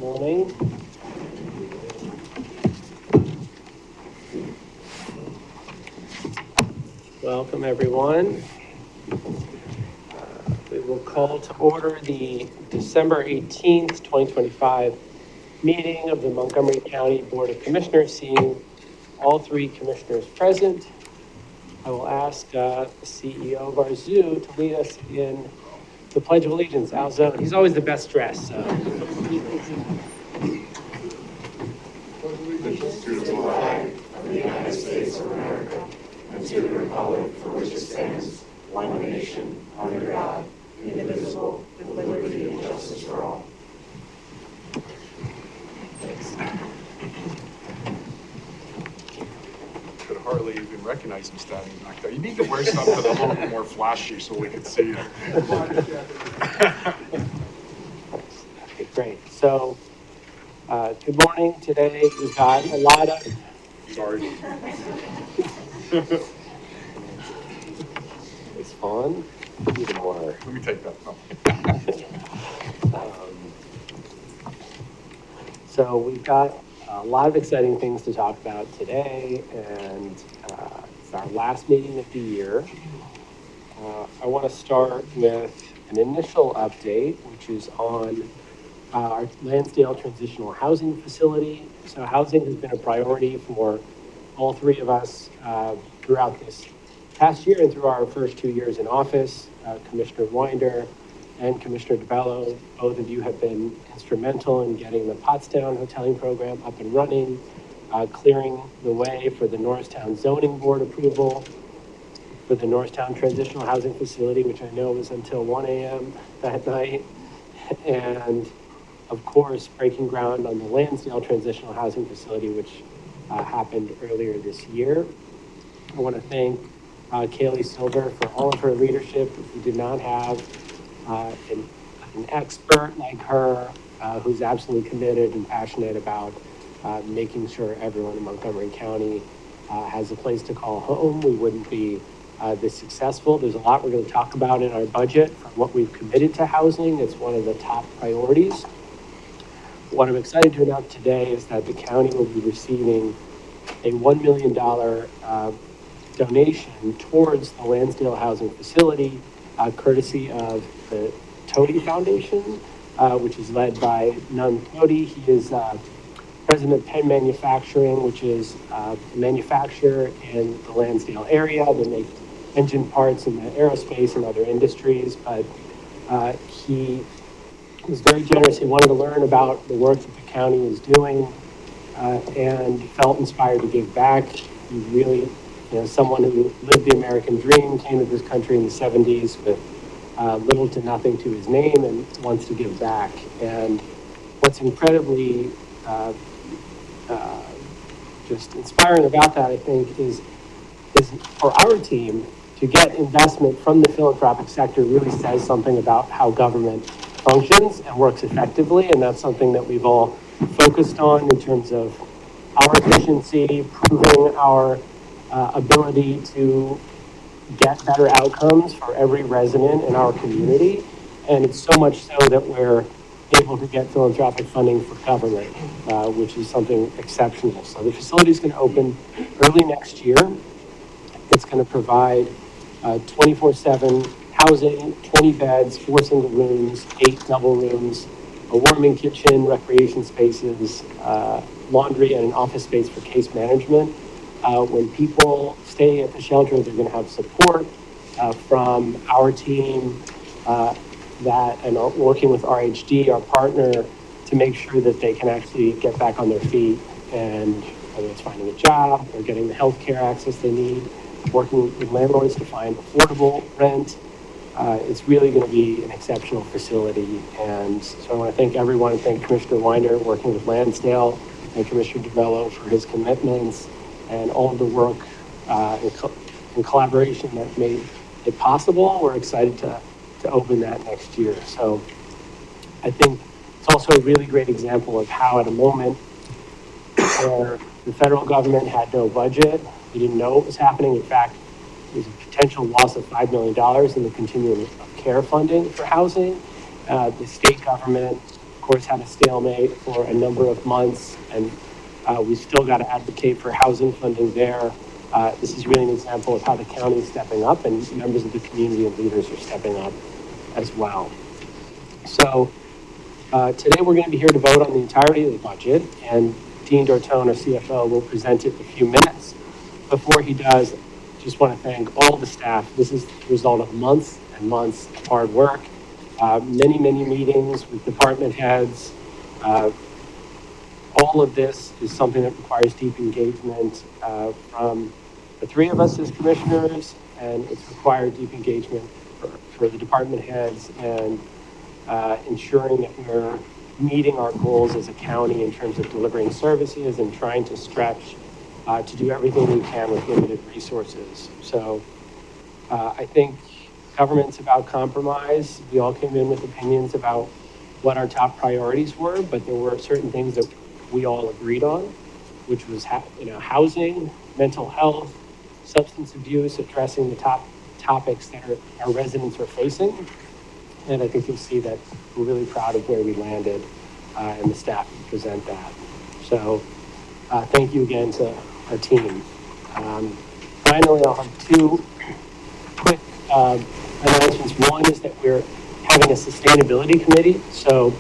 morning. Welcome, everyone. We will call to order the December 18th, 2025 meeting of the Montgomery County Board of Commissioners, seeing all three commissioners present. I will ask the CEO of our zoo to lead us in the Pledge of Allegiance. Alzo, he's always the best dressed. So. Allegiance to the flag of the United States of America and to the republic for which it stands, one nation, under God, indivisible, with liberty and justice for all. Could hardly even recognize him standing back there. You need to wear something a little bit more flashy so we can see you. Okay, great. So, good morning. Today we've got a lot of. Sorry. It's fun. Even more. Let me take that. So we've got a lot of exciting things to talk about today, and it's our last meeting of the year. I want to start with an initial update, which is on our Lansdale Transitional Housing Facility. So housing has been a priority for all three of us throughout this past year and through our first 2 years in office. Commissioner Winder and Commissioner DeBello, both of you have been instrumental in getting the Pottstown hoteling program up and running, clearing the way for the Norristown Zoning Board approval for the Norristown Transitional Housing Facility, which I know was until 1 a.m. that night, and of course, breaking ground on the Lansdale Transitional Housing Facility, which happened earlier this year. I want to thank Kaylee Silver for all of her leadership. We did not have an expert like her who's absolutely committed and passionate about making sure everyone in Montgomery County has a place to call home. We wouldn't be this successful. There's a lot we're going to talk about in our budget from what we've committed to housing. It's one of the top priorities. What I'm excited to announce today is that the county will be receiving a $1 million donation towards the Lansdale Housing Facility, courtesy of the Tody Foundation, which is led by Nun Tody. He is president of Penn Manufacturing, which is a manufacturer in the Lansdale area. They make engine parts in the aerospace and other industries, but he was very generous. He wanted to learn about the work that the county is doing and felt inspired to give back. He really, someone who lived the American dream, came to this country in the 70s with little to nothing to his name and wants to give back. And what's incredibly just inspiring about that, I think, is for our team to get investment from the philanthropic sector really says something about how government functions and works effectively. And that's something that we've all focused on in terms of our efficiency, proving our ability to get better outcomes for every resident in our community. And it's so much so that we're able to get philanthropic funding for government, which is something exceptional. So the facility is going to open early next year. It's going to provide 24/7 housing, 20 beds, 4 single rooms, 8 double rooms, a warming kitchen, recreation spaces, laundry, and an office space for case management. When people stay at the shelter, they're going to have support from our team and working with RHD, our partner, to make sure that they can actually get back on their feet, and whether it's finding a job or getting the healthcare access they need, working with landlords to find affordable rent. It's really going to be an exceptional facility. And so I want to thank everyone. Thank Commissioner Winder working with Lansdale and Commissioner DeBello for his commitments and all of the work and collaboration that made it possible. We're excited to open that next year. So I think it's also a really great example of how at a moment where the federal government had no budget, we didn't know what was happening. In fact, there's a potential loss of $5 million in the continuum of care funding for housing. The state government course, had a stalemate for a number of months, and we still got to advocate for housing funding there. This is really an example of how the county is stepping up, and members of the community and leaders are stepping up as well. So today we're going to be here to vote on the entirety of the budget, and Dean Dortone, our CFO, will present it in a few minutes. Before he does, just want to thank all the staff. This is the result of months and months of hard work, many meetings with department heads. All of this is something that requires deep engagement from the three of us as commissioners, and it's required deep engagement for the department heads and ensuring that we're meeting our goals as a county in terms of delivering services and trying to stretch to do everything we can with limited resources. So I think government's about compromise. We all came in with opinions about what our top priorities were, but there were certain things that we all agreed on, which was housing, mental health, substance abuse, addressing the top topics that our residents are facing. And I think you'll see that we're really proud of where we landed, and the staff can present that. So thank you again to our team. Finally, I'll have two quick announcements. One is that we're having a sustainability committee. So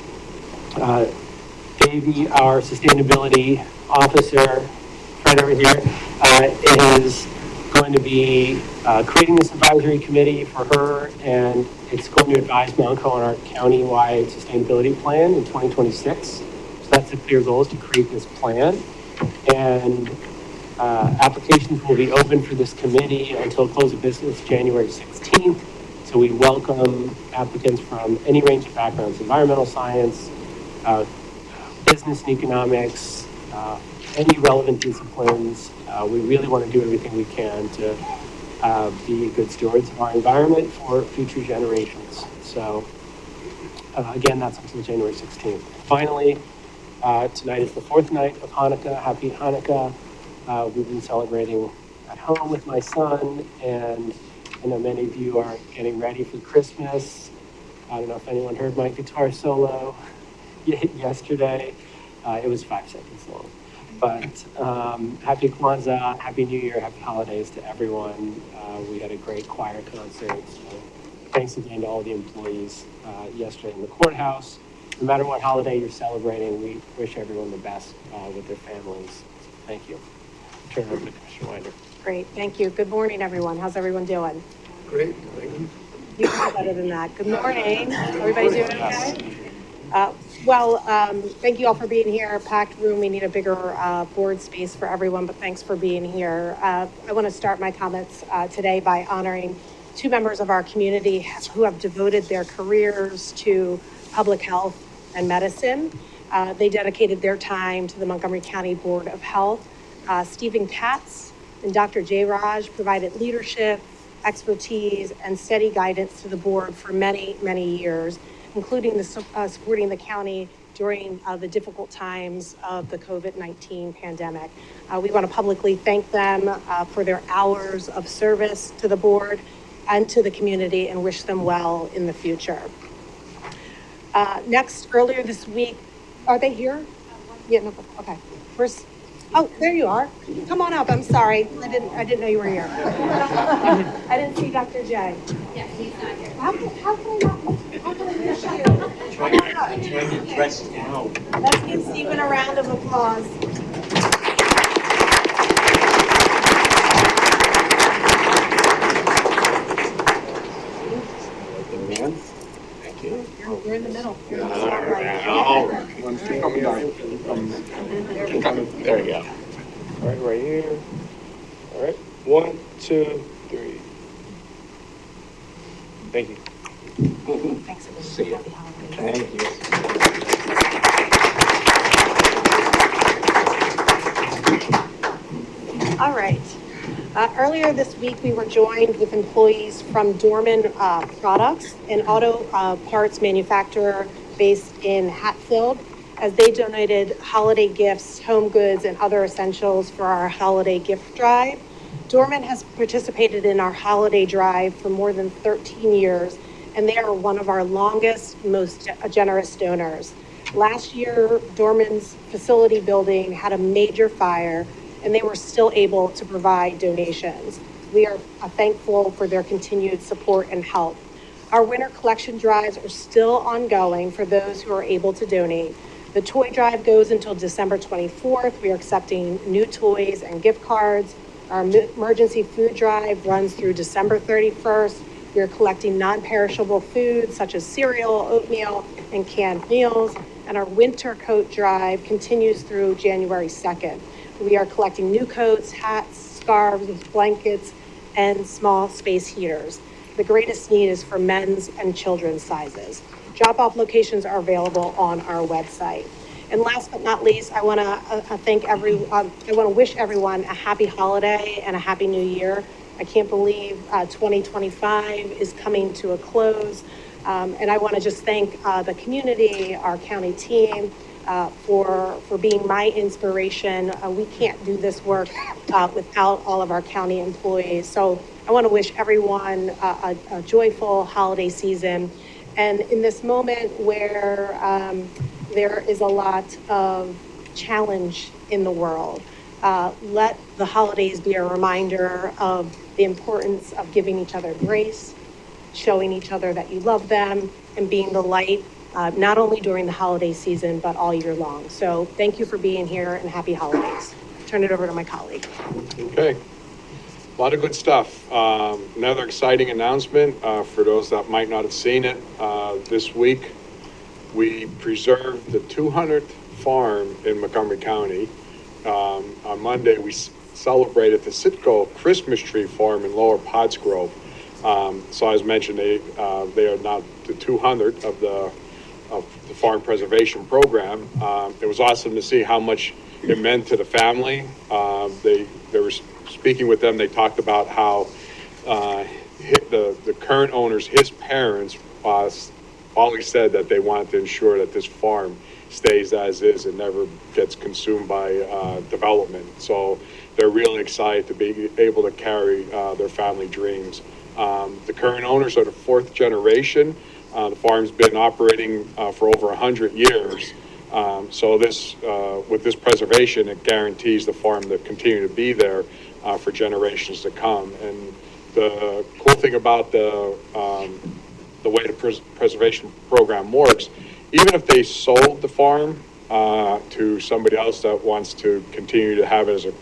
Davey, our sustainability officer, right over here, is going to be creating this advisory committee for her, and it's going to advise Montco on our county-wide sustainability plan in 2026. So that's the clear goal, is to create this plan. And applications will be open for this committee until close of business January 16th. So we welcome applicants from any range of backgrounds: environmental science, business and economics, any relevant disciplines. We really want to do everything we can to be good stewards of our environment for future generations. So again, that's until January 16th. Finally, tonight is the fourth night of Hanukkah. Happy Hanukkah. We've been celebrating at home with my son, and I know many of you are getting ready for Christmas. I don't know if anyone heard my guitar solo yesterday. It was 5 seconds long. But happy Kwanzaa, happy New Year, happy holidays to everyone. We had a great choir concert. So thanks again to all the employees yesterday in the courthouse. No matter what holiday you're celebrating, we wish everyone the best with their families. So thank you. Turn it over to Commissioner Winder. Great, thank you. Good morning, everyone. How's everyone doing? Great, thank you. You can do better than that. Good morning. Everybody doing okay? Thank you all for being here. Packed room. We need a bigger board space for everyone, but thanks for being here. I want to start my comments today by honoring two members of our community who have devoted their careers to public health and medicine. They dedicated their time to the Montgomery County Board of Health. Stephen Katz and Dr. J. Raj provided leadership, expertise, and steady guidance to the board for many years, including supporting the county during the difficult times of the COVID-19 pandemic. We want to publicly thank them for their hours of service to the board and to the community, and wish them well in the future. Next, earlier this week, are they here? Yeah, no, okay. Oh, there you are. Come on up. I'm sorry. I didn't know you were here. I didn't see Dr. J. Yes, he's not here. How can I miss you? Trying to dress down. Let's give Stephen a round of applause. Thank you. You're in the middle. There you go. All right, right here. All right, 1, 2, 3. Thank you. Thanks, everyone. See ya. Happy holidays. Thank you. All right. Earlier this week, we were joined with employees from Dorman Products, an auto parts manufacturer based in Hatfield, as they donated holiday gifts, home goods, and other essentials for our holiday gift drive. Dorman has participated in our holiday drive for more than 13 years, and they are one of our longest, most generous donors. Last year, Dorman's facility building had a major fire, and they were still able to provide donations. We are thankful for their continued support and help. Our winter collection drives are still ongoing for those who are able to donate. The toy drive goes until December 24th. We are accepting new toys and gift cards. Our emergency food drive runs through December 31st. We are collecting non-perishable foods such as cereal, oatmeal, and canned meals. And our winter coat drive continues through January 2nd. We are collecting new coats, hats, scarves, blankets, and small space heaters. The greatest need is for men's and children's sizes. Drop-off locations are available on our website. And last but not least, I want to wish everyone a happy holiday and a happy new year. I can't believe 2025 is coming to a close. And I want to just thank the community, our county team, for being my inspiration. We can't do this work without all of our county employees. So I want to wish everyone a joyful holiday season. And in this moment where there is a lot of challenge in the world, let the holidays be a reminder of the importance of giving each other grace, showing each other that you love them, and being the light, not only during the holiday season, but all year long. So thank you for being here and happy holidays. Turn it over to my colleague. Okay. A lot of good stuff. Another exciting announcement for those that might not have seen it. This week, we preserved the 200th farm in Montgomery County. On Monday, we celebrated the Sitco Christmas tree farm in Lower Pottsgrove. So as mentioned, they are now the 200th of the farm preservation program. It was awesome to see how much it meant to the family. They were speaking with them. They talked about how the current owners, his parents, always said that they wanted to ensure that this farm stays as is and never gets consumed by development. So they're really excited to be able to carry their family dreams. The current owners are the fourth generation. The farm's been operating for over 100 years. So this, with this preservation, it guarantees the farm to continue to be there for generations to come. And the cool thing about the way the preservation program works, even if they sold the farm to somebody else that wants to continue to have it as a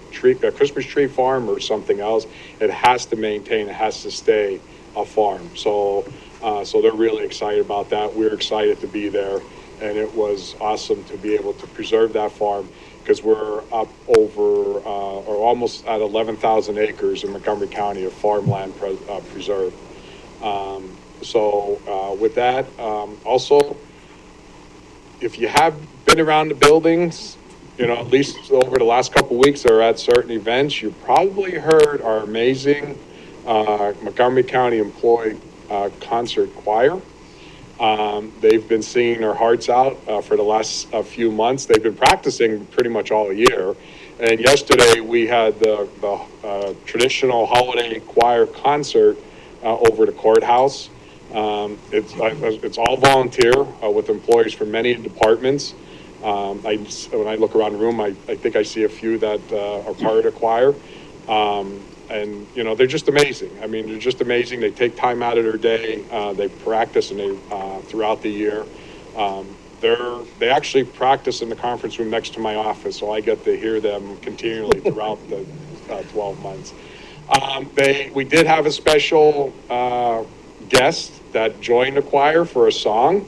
Christmas tree farm or something else, it has to maintain, it has to stay a farm. So they're really excited about that. We're excited to be there, and it was awesome to be able to preserve that farm because we're up over or almost at 11,000 acres in Montgomery County of farmland preserved. With that, also, if you have been around the buildings, at least over the last couple of weeks or at certain events, you probably heard our amazing Montgomery County employee concert choir. They've been singing their hearts out for the last few months. They've been practicing pretty much all year. And yesterday we had the traditional holiday choir concert over the courthouse. It's all volunteer with employees from many departments. When I look around the room, I think I see a few that are part of the choir. And they're just amazing. I mean, they're just amazing. They take time out of their day. They practice and throughout the year. They actually practice in the conference room next to my office, so I get to hear them continually throughout the 12 months. We did have a special guest that joined the choir for a song.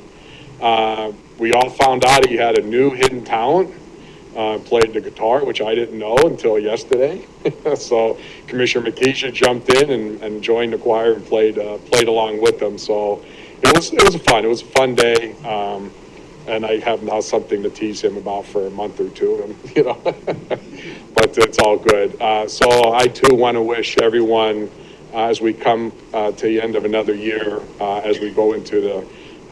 We all found out he had a new hidden talent. Played the guitar, which I didn't know until yesterday. So Commissioner McKeisha jumped in and joined the choir and played along with them. So it was a fun day. And I have now something to tease him about for a month or two, and but it's all good. So I too want to wish everyone as we come to the end of another year, as we go into the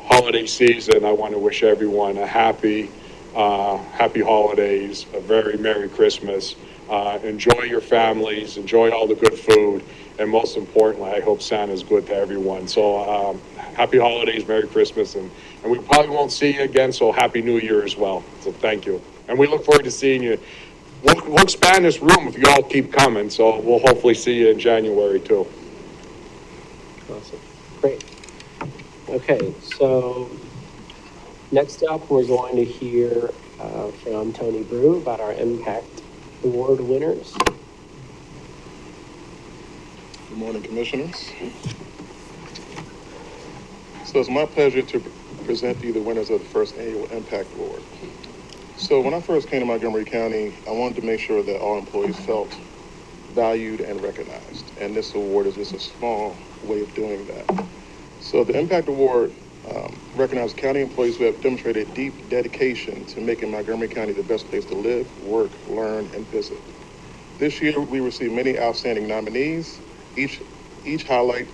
holiday season, I want to wish everyone a happy holidays, a very Merry Christmas, Enjoy your families, enjoy all the good food, and most importantly, I hope Santa's good to everyone. So, happy holidays, Merry Christmas, and we probably won't see you again, so Happy New Year as well. So thank you. And we look forward to seeing you. We'll expand this room if you all keep coming, so we'll hopefully see you in January too. Awesome. Great. Okay, so next up, we're going to hear from Tony Brew about our Impact Award winners. Good morning, Commissioners. So it's my pleasure to present to you the winners of the first annual Impact Award. So when I first came to Montgomery County, I wanted to make sure that all employees felt valued and recognized. And this award is just a small way of doing that. So the Impact Award recognizes county employees who have demonstrated deep dedication to making Montgomery County the best place to live, work, learn, and visit. This year, we received many outstanding nominees, each highlight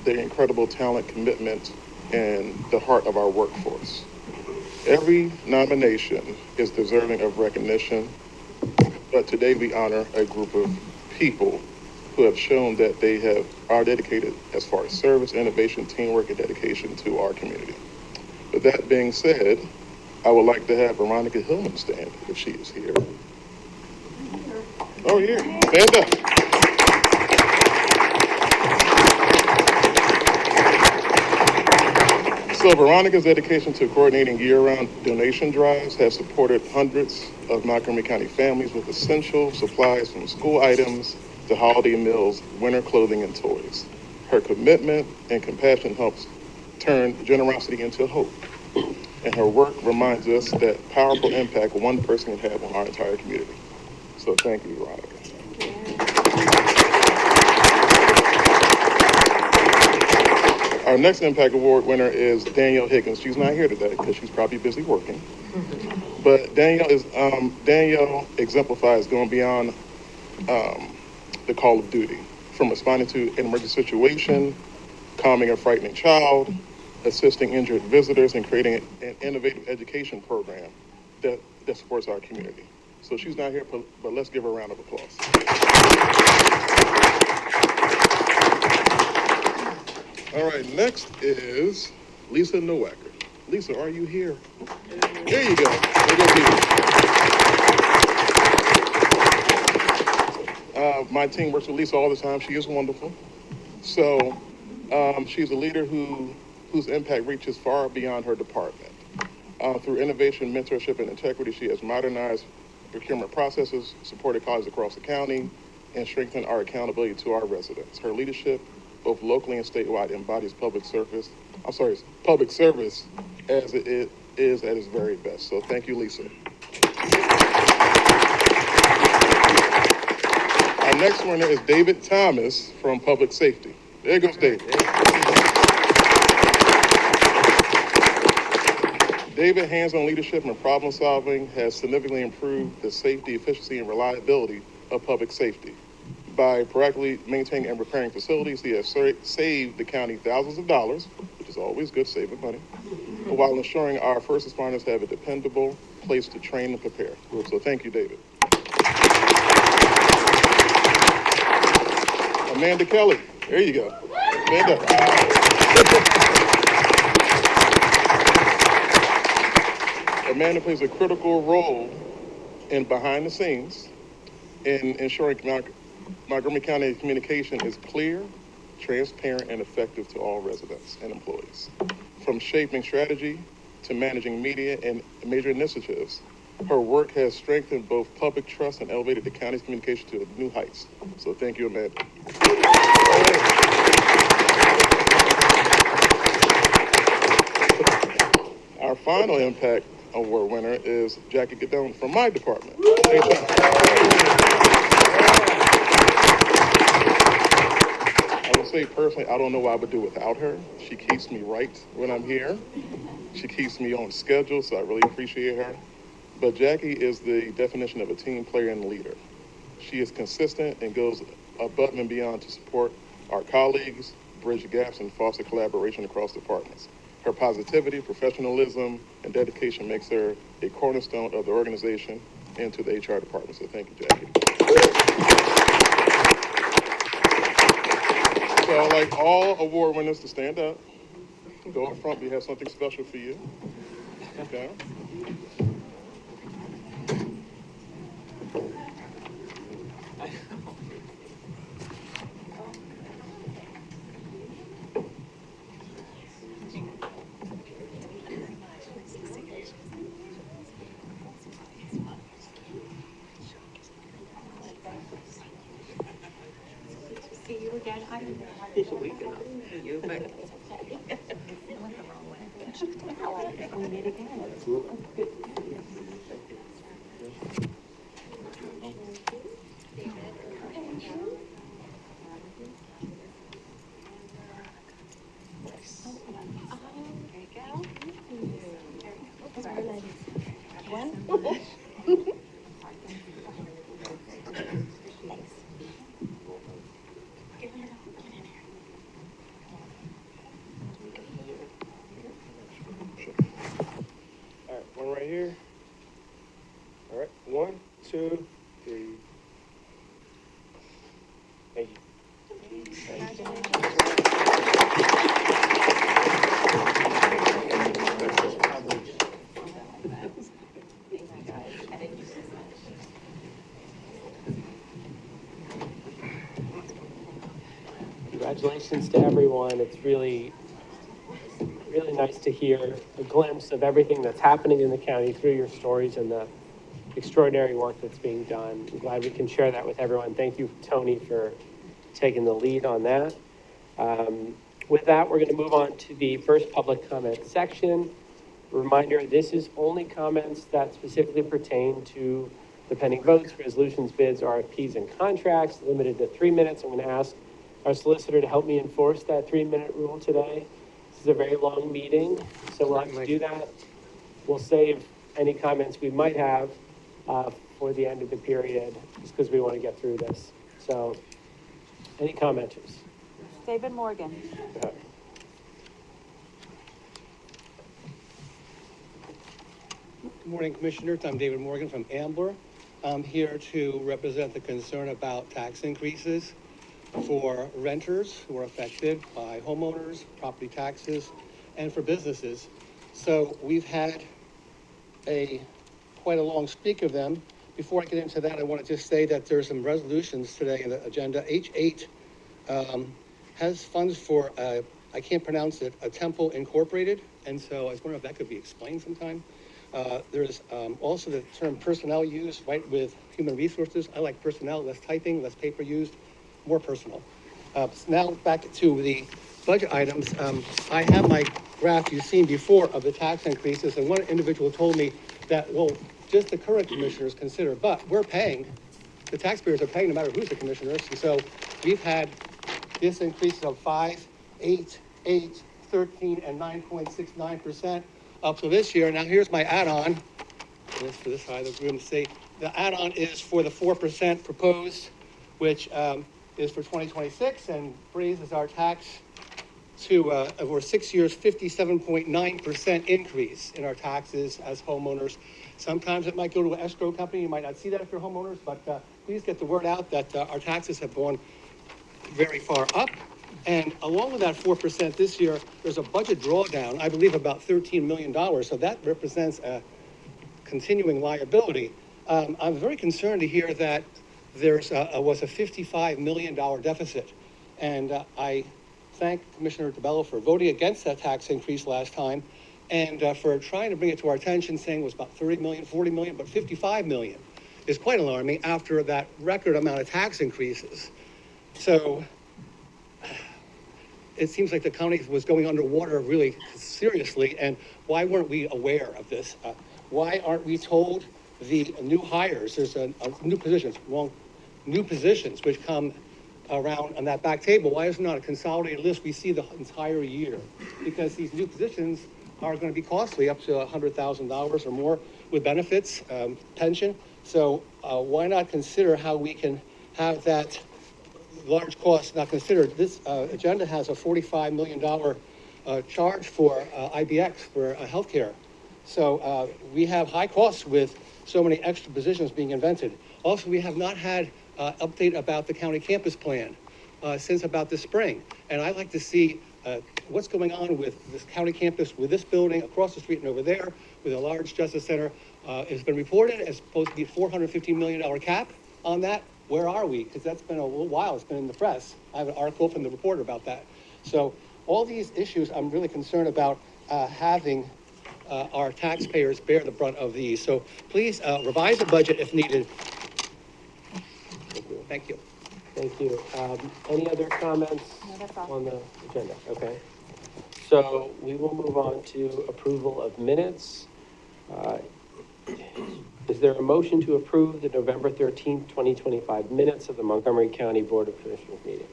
their incredible talent, commitment, and the heart of our workforce. Every nomination is deserving of recognition, but today we honor a group of people who have shown that they are dedicated as far as service, innovation, teamwork, and dedication to our community. With that being said, I would like to have Veronica Hillman stand if she is here. Oh, yeah, stand up. So Veronica's dedication to coordinating year-round donation drives has supported hundreds of Montgomery County families with essential supplies from school items to holiday meals, winter clothing, and toys. Her commitment and compassion helps turn generosity into hope. And her work reminds us that powerful impact one person can have on our entire community. So thank you, Veronica. Our next Impact Award winner is Danielle Higgins. She's not here today because she's probably busy working. But Danielle exemplifies going beyond the call of duty, from responding to an emergency situation, calming a frightening child, assisting injured visitors, and creating an innovative education program that supports our community. So she's not here, but let's give her a round of applause. All right, next is Lisa Nowacker. Lisa, are you here? There you go. There goes Lisa. My team works with Lisa all the time. She is wonderful. So she's a leader whose impact reaches far beyond her department. Through innovation, mentorship, and integrity, she has modernized procurement processes, supported colleagues across the county, and strengthened our accountability to our residents. Her leadership, both locally and statewide, embodies public service as it is at its very best. So thank you, Lisa. Our next winner is David Thomas from Public Safety. There goes David. David's hands-on leadership and problem solving has significantly improved the safety, efficiency, and reliability of public safety. By proactively maintaining and repairing facilities, he has saved the county thousands of dollars, which is always good, saving money, while ensuring our first responders have a dependable place to train and prepare. So thank you, David. Amanda Kelly, there you go. Amanda. Amanda plays a critical role in behind the scenes in ensuring Montgomery County communication is clear, transparent, and effective to all residents and employees. From shaping strategy to managing media and major initiatives, her work has strengthened both public trust and elevated the county's communication to new heights. So thank you, Amanda. Our final Impact Award winner is Jackie Godone from my department. I will say personally, I don't know what I would do without her. She keeps me right when I'm here. She keeps me on schedule, so I really appreciate her. But Jackie is the definition of a team player and leader. She is consistent and goes above and beyond to support our colleagues, bridge gaps, and foster collaboration across departments. Her positivity, professionalism, and dedication makes her a cornerstone of the organization and to the HR department. So thank you, Jackie. So I'd like all award winners to stand up. Go up front, we have something special for you. Okay. See you again. I don't know how this week for you, but. I went the wrong way. We meet again. All right, one right here. All right, 1, 2, 3. Thank you. Congratulations to everyone. It's really nice to hear a glimpse of everything that's happening in the county through your stories and the extraordinary work that's being done. I'm glad we can share that with everyone. Thank you, Tony, for taking the lead on that. With that, we're going to move on to the first public comment section. Reminder, this is only comments that specifically pertain to the pending votes, resolutions, bids, RFPs, and contracts, limited to 3 minutes. I'm going to ask our solicitor to help me enforce that 3-minute rule today. This is a very long meeting, so we'll have to do that. We'll save any comments we might have for the end of the period, just because we want to get through this. So, any commenters? David Morgan. Go ahead. Good morning, Commissioners. I'm David Morgan from Ambler. I'm here to represent the concern about tax increases for renters who are affected by homeowners, property taxes, and for businesses. So we've had quite a long streak of them. Before I get into that, I want to just say that there's some resolutions today in the agenda. H8 has funds for, I can't pronounce it, a temple incorporated. And so I was wondering if that could be explained sometime. There's also the term personnel use, right, with human resources. I like personnel, less typing, less paper used, more personal. Now back to the budget items. I have my graph you've seen before of the tax increases, and one individual told me that, well, just the current commissioners consider, but we're paying, the taxpayers are paying no matter who's the commissioners. And so we've had this increase of 5, 8, 8, 13, and 9.69% up to this year. Now here's my add-on. This for this side of the room to see. The add-on is for the 4% proposed, which is for 2026 and raises our tax to over 6 years, 57.9% increase in our taxes as homeowners. Sometimes it might go to an escrow company. You might not see that if you're homeowners, but please get the word out that our taxes have gone very far up. And along with that 4% this year, there's a budget drawdown, I believe about $13 million. So that represents a continuing liability. I'm very concerned to hear that was a $55 million deficit. And I thank Commissioner DeBello for voting against that tax increase last time and for trying to bring it to our attention, saying it was about 30 million, 40 million, but 55 million is quite alarming after that record amount of tax increases. So it seems like the county was going underwater really seriously, and why weren't we aware of this? Why aren't we told the new hires, there's new positions which come around on that back table? Why isn't it on a consolidated list we see the entire year? Because these new positions are going to be costly, up to $100,000 or more with benefits, pension. So why not consider how we can have that large cost not considered? This agenda has a $45 million charge for IBX, for healthcare. So we have high costs with so many extra positions being invented. Also, we have not had update about the county campus plan. since about the spring. And I'd like to see what's going on with this county campus, with this building across the street and over there, with a large justice center. It's been reported as supposed to be a $450 million cap on that. Where are we? Because that's been a little while. It's been in the press. I have an article from the reporter about that. So all these issues, I'm really concerned about having our taxpayers bear the brunt of these. So please revise the budget if needed. Thank you. Thank you. Any other comments No, that's all. on the agenda? Okay. So we will move on to approval of minutes. Is there a motion to approve the November 13th, 2025 minutes of the Montgomery County Board of Commissioners meeting?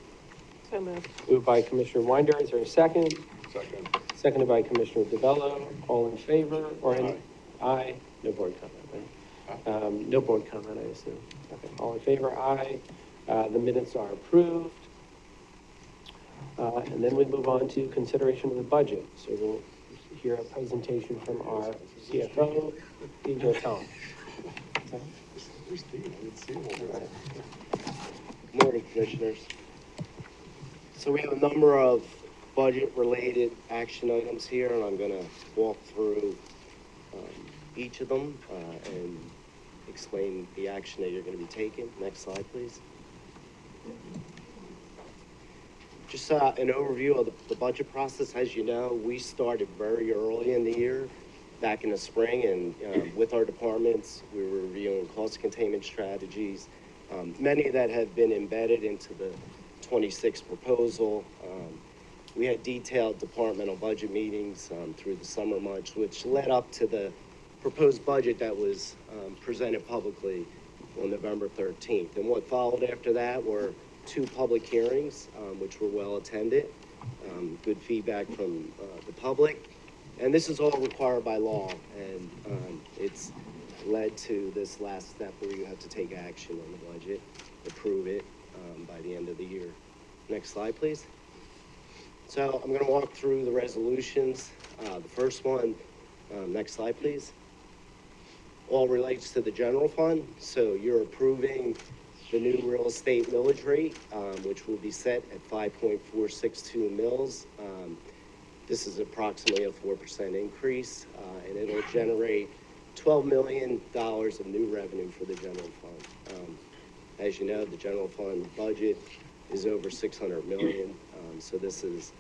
So moved. Moved by Commissioner Winder. Is there a second? Second. Seconded by Commissioner DeBello. All in favor or in? Aye. No board comment, right? No board comment, I assume. Okay. All in favor? Aye. The minutes are approved. And then we move on to consideration of the budget. So we'll hear a presentation from our CFO, Steve Tell. Good morning, Commissioners. So we have a number of budget-related action items here, and I'm going to walk through each of them and explain the action that you're going to be taking. Next slide, please. Just an overview of the budget process. As you know, we started very early in the year, back in the spring, and with our departments, we were reviewing cost containment strategies, many that have been embedded into the 26 proposal. We had detailed departmental budget meetings through the summer months, which led up to the proposed budget that was presented publicly on November 13th. And what followed after that were 2 public hearings, which were well attended, good feedback from the public. And this is all required by law, and it's led to this last step where you have to take action on the budget, approve it by the end of the year. Next slide, please. So I'm going to walk through the resolutions. The first one, next slide, please, all relates to the general fund. So you're approving the new real estate millage rate, which will be set at 5.462 mils. This is approximately a 4% increase, and it'll generate $12 million of new revenue for the general fund. As you know, the general fund budget is over $600 million, so this is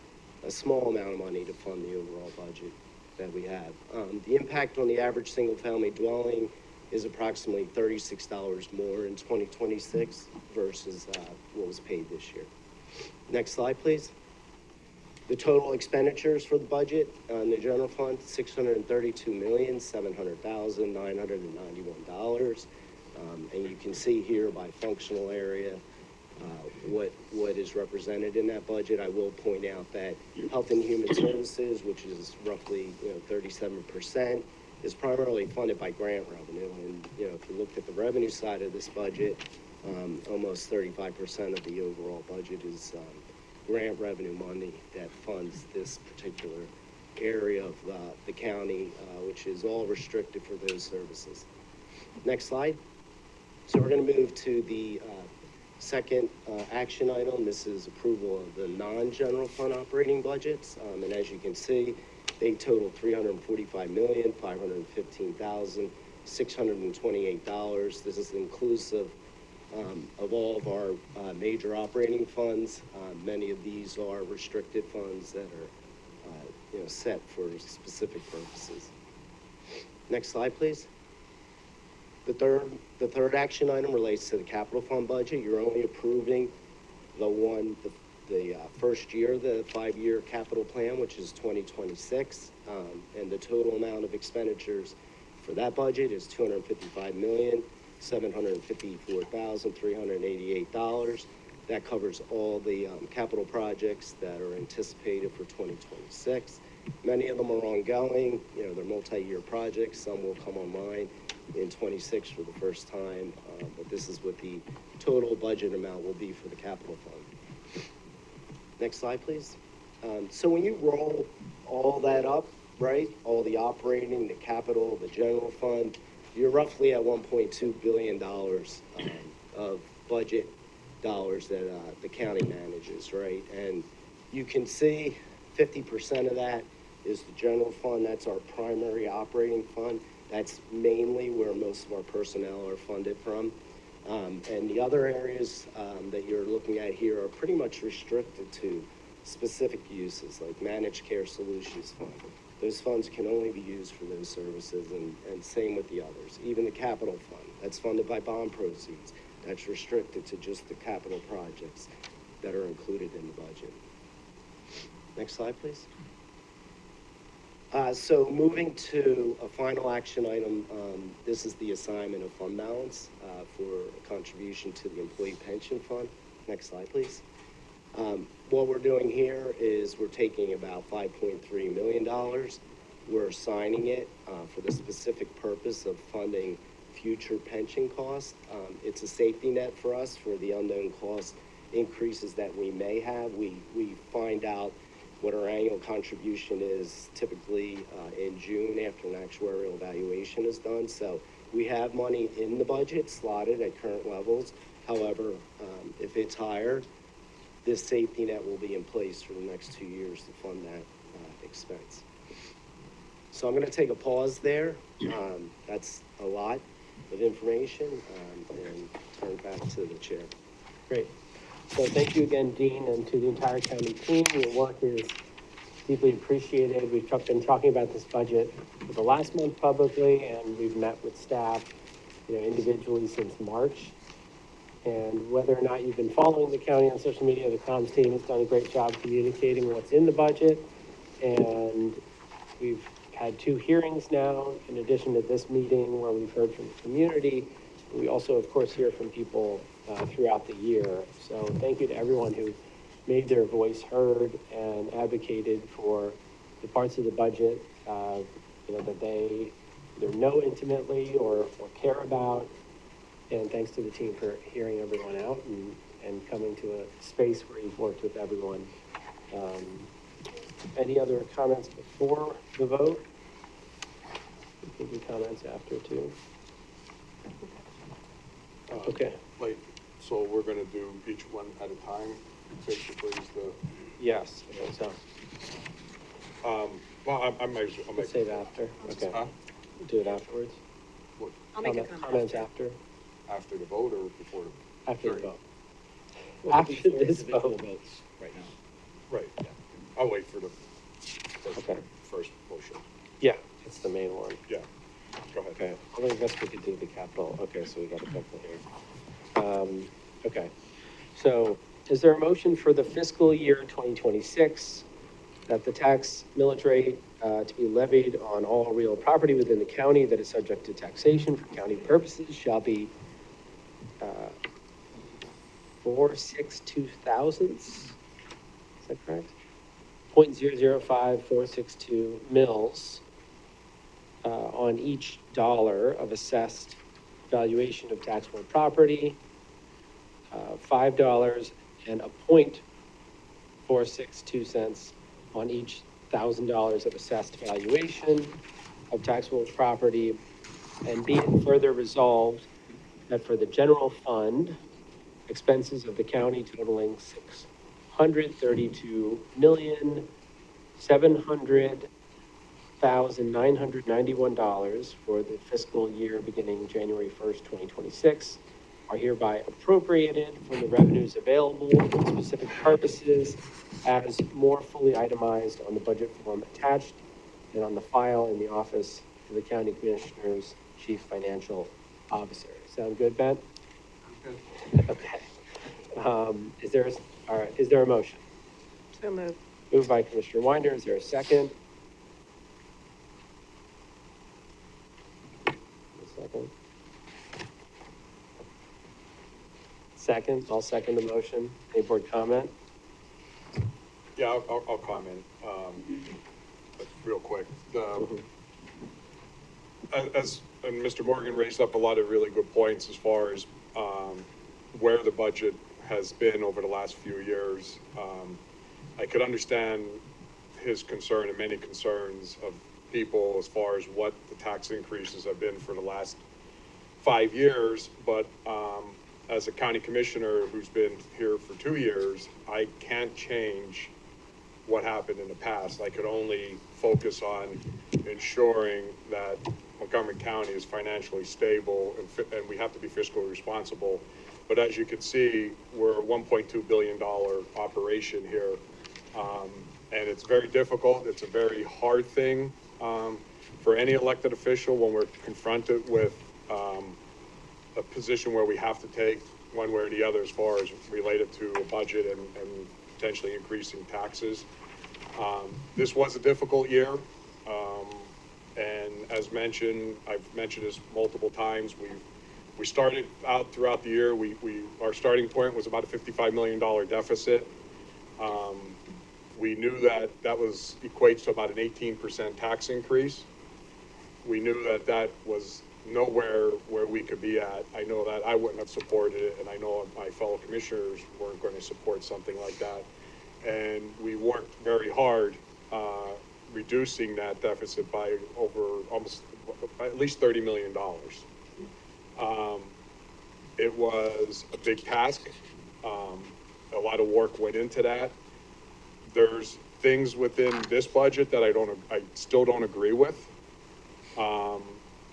a small amount of money to fund the overall budget that we have. The impact on the average single-family dwelling is approximately $36 more in 2026 versus what was paid this year. Next slide, please. The total expenditures for the budget in the general fund, $632,700,991. And you can see here by functional area what is represented in that budget. I will point out that Health and Human Services, which is roughly 37%, is primarily funded by grant revenue. And if you looked at the revenue side of this budget, almost 35% of the overall budget is grant revenue money that funds this particular area of the county, which is all restricted for those services. Next slide. So we're going to move to the second action item. This is approval of the non-general fund operating budgets. And as you can see, they total $345,515,628. This is inclusive of all of our major operating funds. Many of these are restricted funds that are set for specific purposes. Next slide, please. The third action item relates to the capital fund budget. You're only approving the first year, the 5-year capital plan, which is 2026. And the total amount of expenditures for that budget is $255,754,388. That covers all the capital projects that are anticipated for 2026. Many of them are ongoing. They're multi-year projects. Some will come online in 26 for the first time, but this is what the total budget amount will be for the capital fund. Next slide, please. So when you roll all that up, right, all the operating, the capital, the general fund, you're roughly at $1.2 billion of budget dollars that the county manages, right? And you can see 50% of that is the general fund. That's our primary operating fund. That's mainly where most of our personnel are funded from. And the other areas that you're looking at here are pretty much restricted to specific uses, like managed care solutions fund. Those funds can only be used for those services, and same with the others. Even the capital fund, that's funded by bond proceeds. That's restricted to just the capital projects that are included in the budget. Next slide, please. So moving to a final action item, this is the assignment of fund balance for a contribution to the employee pension fund. Next slide, please. What we're doing here is we're taking about $5.3 million. We're assigning it for the specific purpose of funding future pension costs. It's a safety net for us for the unknown cost increases that we may have. We find out what our annual contribution is typically in June after an actuarial evaluation is done. So we have money in the budget slotted at current levels. However, if it's higher, this safety net will be in place for the next 2 years to fund that expense. So I'm going to take a pause there. That's a lot of information, and turn it back to the chair. Great. So thank you again, Dean, and to the entire county team. Your work is deeply appreciated. We've been talking about this budget for the last month publicly, and we've met with staff, individually since March. And whether or not you've been following the county on social media, the comms team has done a great job communicating what's in the budget. And we've had 2 hearings now, in addition to this meeting where we've heard from the community. We also, of course, hear from people throughout the year. So thank you to everyone who made their voice heard and advocated for the parts of the budget, that they either know intimately or care about. And thanks to the team for hearing everyone out and coming to a space where you've worked with everyone. Any other comments before the vote? Maybe comments after too. Okay. So we're gonna do each one at a time, basically is the, Yes, I think so. well, I might, I'll Let's make. save after. Okay. Huh? Do it afterwards. What, I'll make a comment. Comments after, after the vote or before the? after the vote. Well, After before this individual vote. votes right now. Right, I'll wait for the Okay. first motion, Yeah, it's the main one. yeah, go ahead. Okay, well, I guess we could do the capital. Okay, so we got a couple here. Okay, so is there a motion for the fiscal year 2026 that the tax millage rate to be levied on all real property within the county that is subject to taxation for county purposes shall be 462 thousandths? Is that correct? 0.005462 mils on each dollar of assessed valuation of taxable property, $5 and a 0.462 cents on each $1,000 of assessed valuation of taxable property, and be it further resolved that for the general fund, expenses of the county totaling $633,700,991 for the fiscal year beginning January 1st, 2026 are hereby appropriated from the revenues available for specific purposes as more fully itemized on the budget form attached and on the file in the office of the county commissioner's chief financial officer. Sound good, Ben? Good. Okay. Is there a motion? So moved. Moved by Commissioner Winder. Is there a second? A second. Second, I'll second the motion. Any board comment? Yeah, I'll comment, real quick. And Mr. Morgan raised up a lot of really good points as far as, where the budget has been over the last few years. I could understand his concern and many concerns of people as far as what the tax increases have been for the last 5 years, but, as a county commissioner who's been here for 2 years, I can't change what happened in the past. I could only focus on ensuring that Montgomery County is financially stable and we have to be fiscally responsible. But as you can see, we're a $1.2 billion operation here. And it's very difficult. It's a very hard thing for any elected official when we're confronted with a position where we have to take one way or the other as far as related to a budget and potentially increasing taxes. This was a difficult year. And as mentioned, I've mentioned this multiple times, we started out throughout the year, our starting point was about a $55 million deficit. We knew that equates to about an 18% tax increase. We knew that was nowhere where we could be at. I know that I wouldn't have supported it, and I know my fellow commissioners weren't going to support something like that. And we worked very hard, reducing that deficit by at least $30 million. It was a big task. A lot of work went into that. There's things within this budget that I still don't agree with.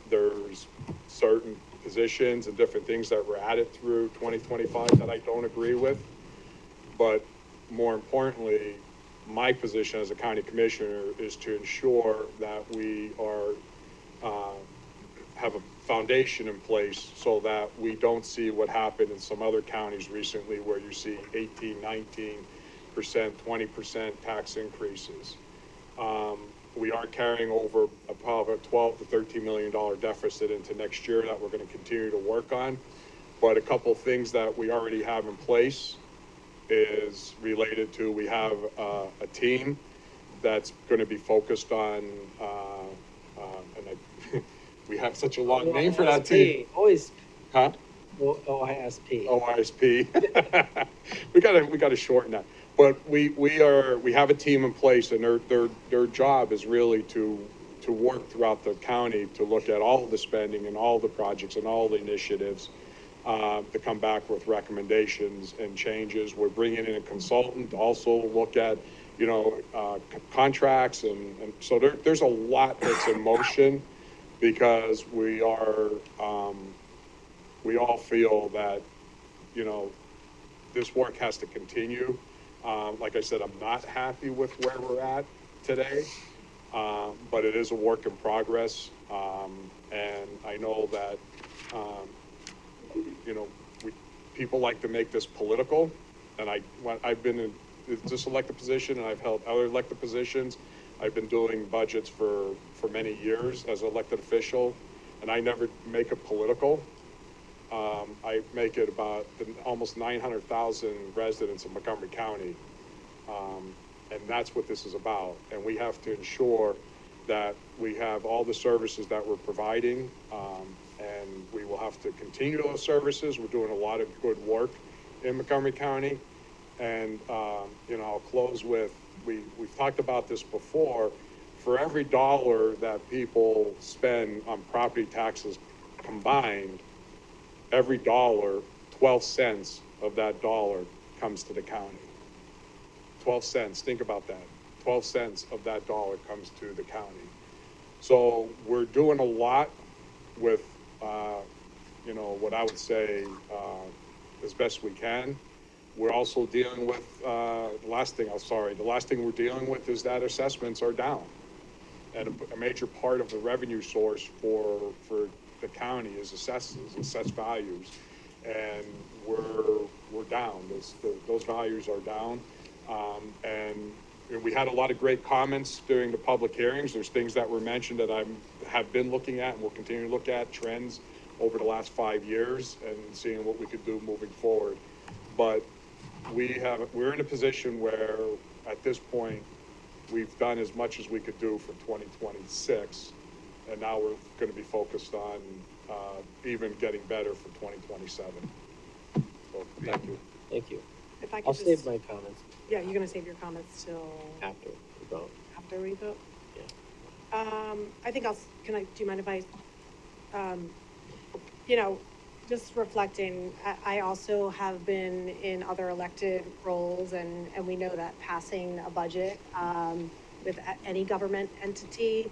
There's certain positions and different things that were added through 2025 that I don't agree with. But more importantly, my position as a county commissioner is to ensure that we have a foundation in place so that we don't see what happened in some other counties recently where you see 18, 19%, 20% tax increases. We are carrying over probably a $12 to $13 million deficit into next year that we're going to continue to work on. But a couple of things that we already have in place is related to, we have a team that's going to be focused on, we have such a long name for that team. Always. Huh? OISP. OISP. We gotta shorten that. But we have a team in place, and their job is really to work throughout the county to look at all of the spending and all the projects and all the initiatives, to come back with recommendations and changes. We're bringing in a consultant to also look at, contracts, and so there's a lot that's in motion, because we all feel that, this work has to continue. Like I said, I'm not happy with where we're at today, but it is a work in progress. And I know that, people like to make this political, and I've been in this elected position, and I've held other elected positions. I've been doing budgets for many years as an elected official, and I never make it political. I make it about the almost 900,000 residents of Montgomery County, and that's what this is about. And we have to ensure that we have all the services that we're providing, and we will have to continue those services. We're doing a lot of good work in Montgomery County, and I'll close with, we've talked about this before. For every dollar that people spend on property taxes combined, every dollar, 12 cents of that dollar comes to the county. 12 cents, think about that. 12 cents of that dollar comes to the county. So we're doing a lot with, what I would say, as best we can. We're also dealing with, the last thing we're dealing with is that assessments are down. And a major part of the revenue source for the county is assessed values, and we're down. Those values are down, and we had a lot of great comments during the public hearings. There's things that were mentioned that I have been looking at and will continue to look at, trends over the last 5 years, and seeing what we could do moving forward. But we're in a position where at this point we've done as much as we could do for 2026. And now we're going to be focused on even getting better for 2027. So, thank you. Thank you. If I could I'll just, save my comments yeah, you're gonna save your comments till after we vote. after we vote? Yeah. I think do you mind if I, just reflecting, I also have been in other elected roles, and we know that passing a budget with any government entity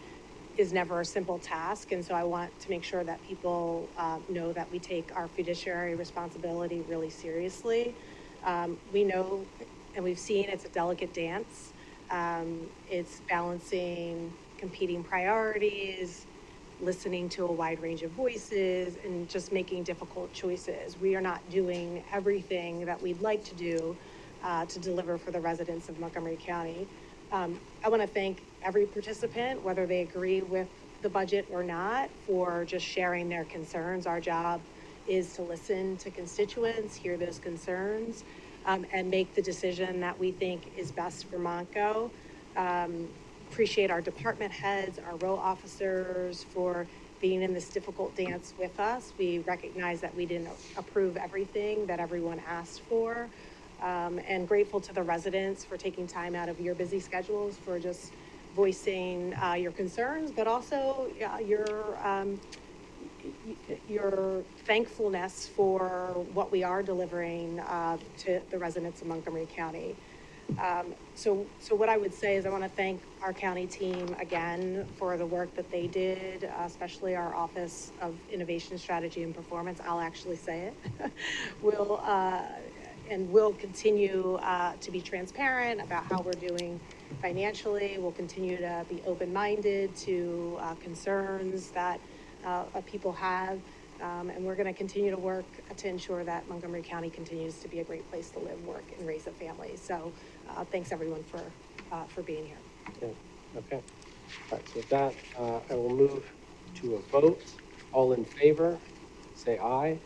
is never a simple task. And so I want to make sure that people know that we take our fiduciary responsibility really seriously. We know and we've seen it's a delicate dance. It's balancing competing priorities, listening to a wide range of voices, and just making difficult choices. We are not doing everything that we'd like to do to deliver for the residents of Montgomery County. I want to thank every participant, whether they agree with the budget or not, for just sharing their concerns. Our job is to listen to constituents, hear those concerns, and make the decision that we think is best for Montco. Appreciate our department heads, our row officers for being in this difficult dance with us. We recognize that we didn't approve everything that everyone asked for. And grateful to the residents for taking time out of your busy schedules for just voicing your concerns, but also your thankfulness for what we are delivering to the residents of Montgomery County. So what I would say is I want to thank our county team again for the work that they did, especially our Office of Innovation, Strategy, and Performance. I'll actually say it. We'll continue to be transparent about how we're doing financially. We'll continue to be open-minded to concerns that people have. And we're going to continue to work to ensure that Montgomery County continues to be a great place to live, work, and raise a family. So thanks everyone for being here. Okay. All right, so with that, I will move to a vote. All in favor, say aye.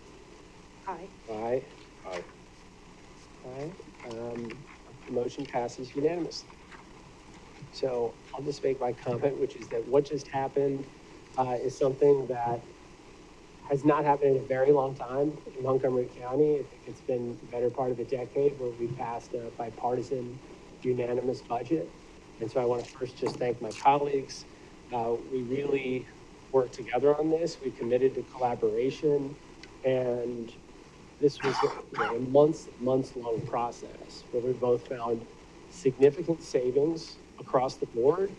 Aye. Aye. Aye. Aye. The motion passes unanimously. So I'll just make my comment, which is that what just happened is something that has not happened in a very long time in Montgomery County. I think it's been the better part of a decade where we passed a bipartisan, unanimous budget. And so I want to first just thank my colleagues. We really worked together on this. We committed to collaboration, and this was a months-long process where we both found significant savings across the board,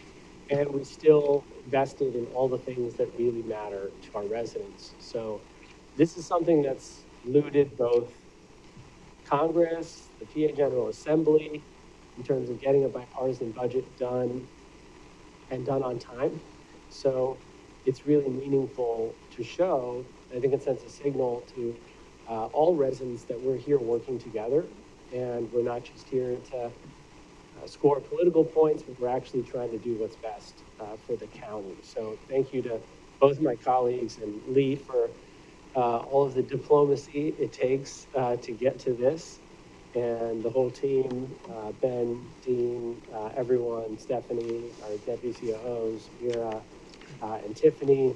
and we still invested in all the things that really matter to our residents. So this is something that's eluded both Congress, the PA General Assembly, in terms of getting a bipartisan budget done and done on time. So it's really meaningful to show, I think it sends a signal to all residents that we're here working together, and we're not just here to score political points, but we're actually trying to do what's best for the county. So thank you to both my colleagues and Lee for all of the diplomacy it takes to get to this, and the whole team, Ben, Dean, everyone, Stephanie, our deputy COOs, Mira, and Tiffany.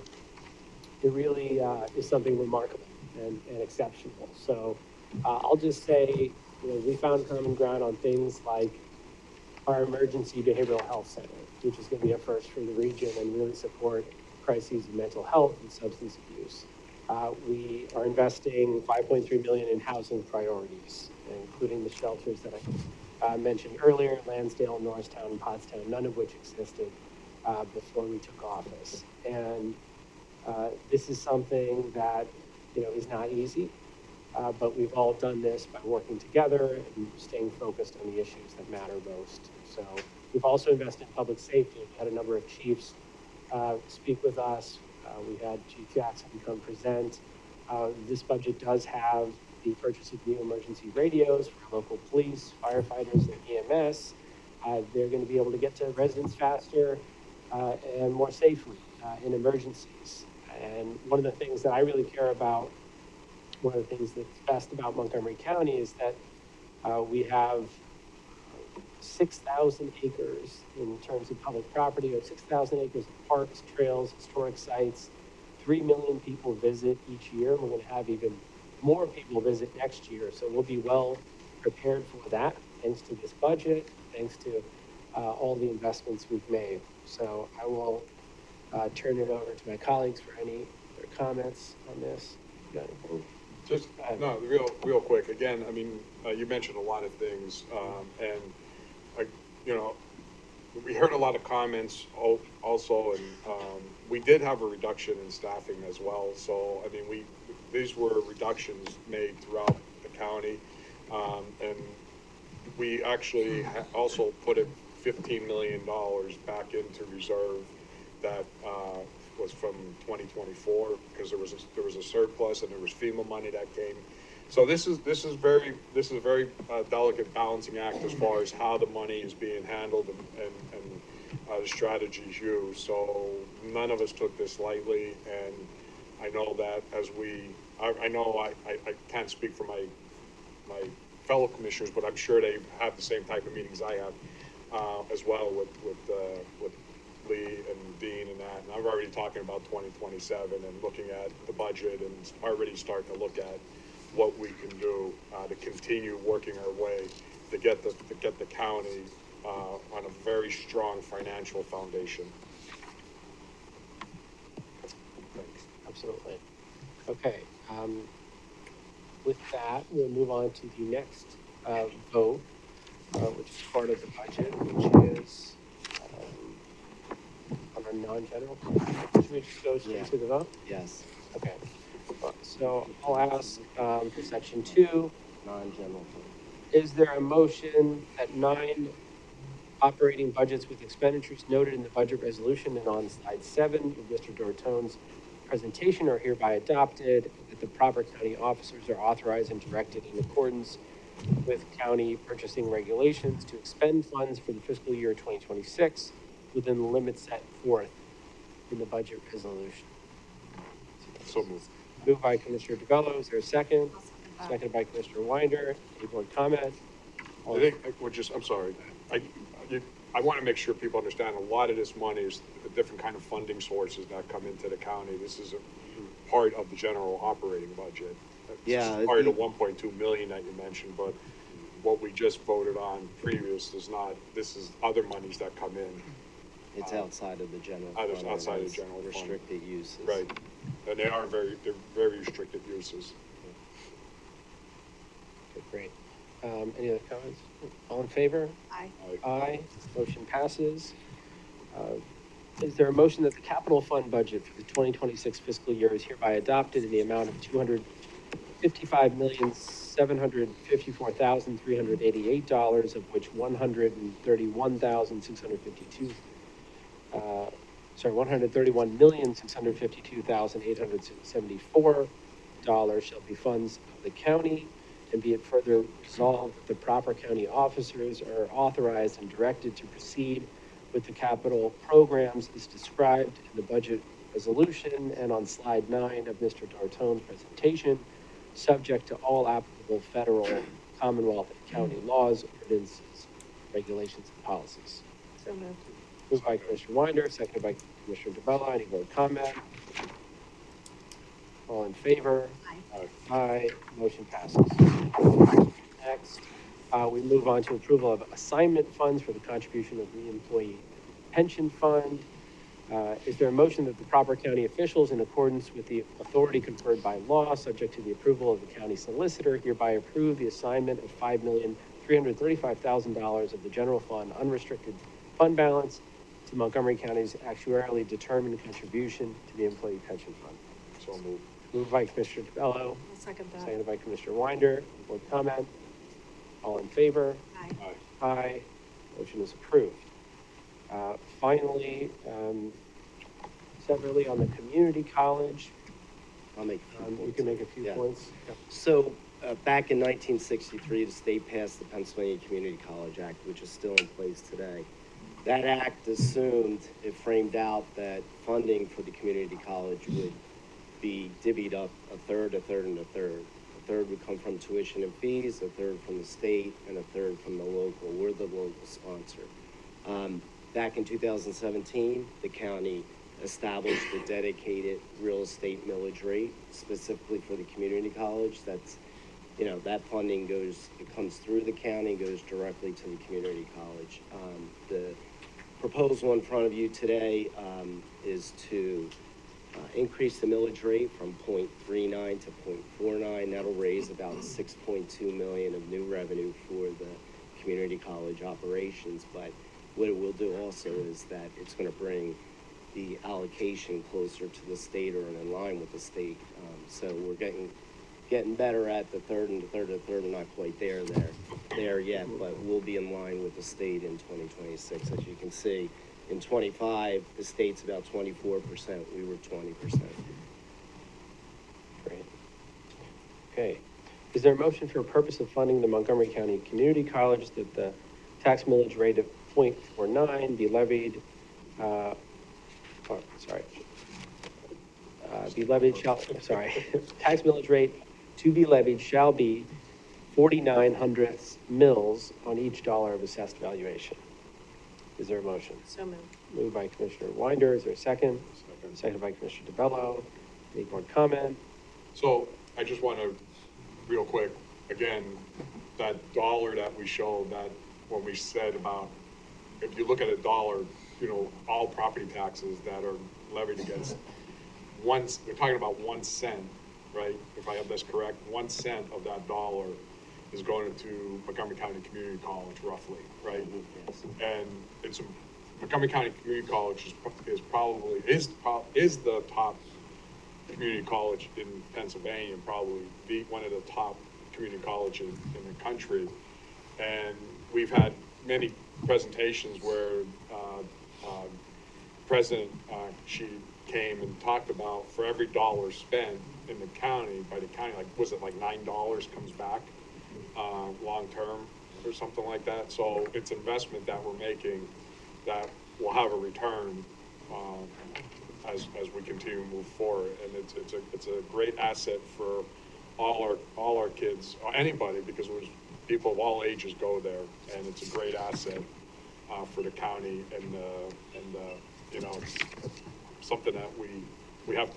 It really is something remarkable and exceptional. So I'll just say, we found common ground on things like our emergency behavioral health center, which is going to be a first for the region and really support crises of mental health and substance abuse. We are investing $5.3 million in housing priorities, including the shelters that I mentioned earlier, Lansdale, Norristown, and Pottstown, none of which existed before we took office. And this is something that, is not easy, but we've all done this by working together and staying focused on the issues that matter most. So we've also invested in public safety. We had a number of chiefs speak with us. We had Chief Jackson come present. This budget does have the purchase of new emergency radios for local police, firefighters, and EMS. They're going to be able to get to residents faster and more safely in emergencies. And one of the things that I really care about, one of the things that's best about Montgomery County is that we have 6,000 acres in terms of public property, or 6,000 acres of parks, trails, historic sites. 3 million people visit each year. We're going to have even more people visit next year. So we'll be well prepared for that, thanks to this budget, thanks to all the investments we've made. So I will turn it over to my colleagues for any other comments on this. You got anything? Just, no, real quick, again, I mean, you mentioned a lot of things, and, you know, we heard a lot of comments also, and, we did have a reduction in staffing as well, so, I mean, these were reductions made throughout the county, and we actually also put $15 million back into reserve that, was from 2024, because there was a surplus and there was FEMA money that came. So this is a very delicate balancing act as far as how the money is being handled and the strategies used. So none of us took this lightly, and I know that I know I can't speak for my fellow commissioners, but I'm sure they have the same type of meetings I have as well with Lee and Dean and that. And I'm already talking about 2027 and looking at the budget and already starting to look at what we can do to continue working our way to get the county on a very strong financial foundation. Thanks. Absolutely. Okay, with that, we'll move on to the next vote, which is part of the budget, which is on our non-general. Should we just go straight to the vote? Yes, Okay. So I'll ask for section 2, non-general fund. is there a motion that 9 operating budgets with expenditures noted in the budget resolution and on slide 7 of Mr. Dortone's presentation are hereby adopted, that the proper county officers are authorized and directed in accordance with county purchasing regulations to expend funds for the fiscal year 2026 within the limits set forth in the budget resolution? So moved. Moved by Commissioner DeBello, is there a second? I'll second that. Seconded by Commissioner Winder, any board comment? I think, I'm sorry, I want to make sure people understand a lot of this money is the different kind of funding sources that come into the county. This is a part of the general operating budget. Yeah, It's part of the 1.2 million that you mentioned, but what we just voted on previous is not, this is other monies that come in. It's outside of the general fund. Outside of It's general fund. restricted uses. Right, and they're very restricted uses. Okay, great. Any other comments? All in favor? Aye. Aye, motion passes. Is there a motion that the capital fund budget for the 2026 fiscal year is hereby adopted in the amount of $255,754,388, of which $131,652,874 shall be funds of the county, and be it further resolved that the proper county officers are authorized and directed to proceed with the capital programs as described in the budget resolution and on slide 9 of Mr. Dortone's presentation, subject to all applicable federal, Commonwealth, and county laws, ordinances, regulations, and policies. So moved. Moved by Commissioner Winder, seconded by Commissioner DeBella. Any board comment? All in favor? Aye. Aye, motion passes. Next, we move on to approval of assignment funds for the contribution of the employee pension fund. Is there a motion that the proper county officials, in accordance with the authority conferred by law, subject to the approval of the county solicitor, hereby approve the assignment of $5,335,000 of the general fund unrestricted fund balance to Montgomery County's actuarially determined contribution to the employee pension fund? So moved. Moved by Commissioner DeBello, I'll second that. seconded by Commissioner Winder. Board comment? All in favor? Aye. Aye. Aye. Motion is approved. Finally, separately on the community college, I'll make a few you points. can make a few Yeah. points. Yeah. So, back in 1963, the state passed the Pennsylvania Community College Act, which is still in place today. That act assumed, it framed out that funding for the community college would be divvied up a third, a third, and a third. A third would come from tuition and fees, a third from the state, and a third from the local. We're the local sponsor. Back in 2017, the county established a dedicated real estate millage rate specifically for the community college. That's, that funding it comes through the county, goes directly to the community college. The proposal in front of you today is to increase the millage rate from 0.39 to 0.49. That'll raise about 6.2 million of new revenue for the community college operations. But what it will do also is that it's going to bring the allocation closer to the state or in line with the state. So we're getting better at the third, are not quite there yet, but we'll be in line with the state in 2026. As you can see, in 25, the state's about 24%, we were 20%. Great. Okay. Is there a motion for purpose of funding the Montgomery County Community College that the tax millage rate of 0.49 be levied, tax millage rate to be levied shall be 49 hundredths mils on each dollar of assessed valuation? Is there a motion? So moved. Moved by Commissioner Winder. Is there a second? Seconded by Commissioner DeBello. Any board comment? So I just want to, real quick, again, that dollar that we showed, that when we said about, if you look at a dollar, you know, all property taxes that are levied against we're talking about 1 cent, right? If I have this correct, 1 cent of that dollar is going to Montgomery County Community College roughly, right? And it's Montgomery County Community College is the top community college in Pennsylvania, probably one of the top community colleges in the country. And we've had many presentations where President she came and talked about for every dollar spent in the county, by the county, like, was it like $9 comes back long term or something like that? So it's investment that we're making that will have a return as we continue to move forward. And it's a great asset for all our kids, anybody, because there's people of all ages go there, and it's a great asset for the county, and you know, it's something that we have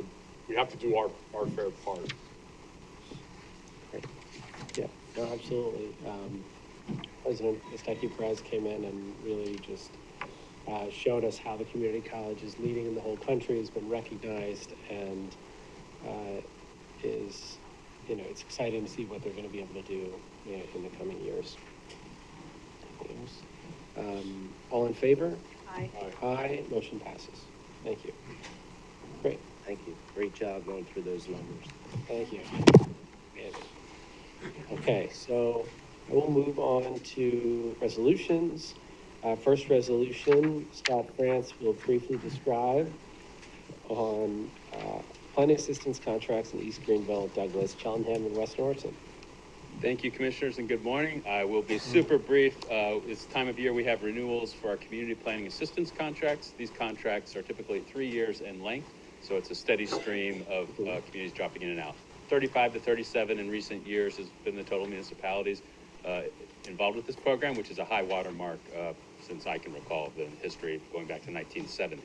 to do our fair part. Great. Yeah, no, absolutely. President Esteki Perez came in and really just showed us how the community college is leading in the whole country, has been recognized, and is, you know, it's exciting to see what they're going to be able to do, you know, in the coming years. All in favor? Aye. Aye, motion passes. Thank you. Great, Thank you. Great job going through those numbers. thank you. Okay, so I will move on to resolutions. First resolution, Scott France will briefly describe on planning assistance contracts in East Greenville, Douglas, Cheltenham, and West Norton. Thank you, Commissioners, and good morning. I will be super brief. It's time of year we have renewals for our community planning assistance contracts. These contracts are typically 3 years in length, so it's a steady stream of communities dropping in and out. 35 to 37 in recent years has been the total municipalities involved with this program, which is a high water mark since I can recall the history going back to 1970.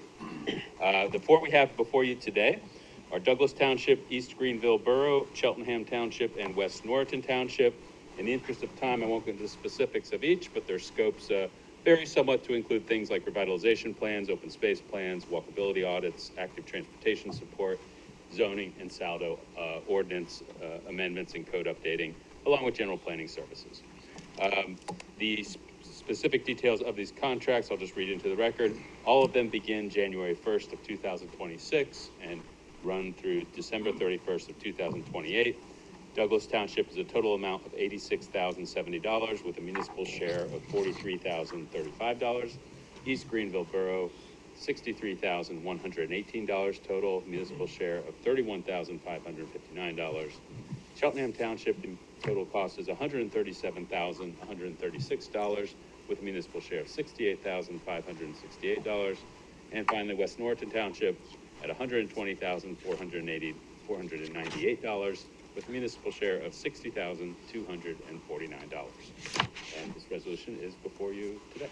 The four we have before you today are Douglas Township, East Greenville Borough, Cheltenham Township, and West Norton Township. In the interest of time, I won't go into the specifics of each, but their scopes vary somewhat to include things like revitalization plans, open space plans, walkability audits, active transportation support, zoning and saldo ordinance amendments and code updating, along with general planning services. The specific details of these contracts, I'll just read into the record. All of them begin January 1st of 2026 and run through December 31st of 2028. Douglas Township is a total amount of $86,070 with a municipal share of $43,035. East Greenville Borough, $63,118 total, municipal share of $31,559. Cheltenham Township, the total cost is $137,136 with a municipal share of $68,568. And finally, West Norton Township at $120,498 with a municipal share of $60,249. And this resolution is before you today.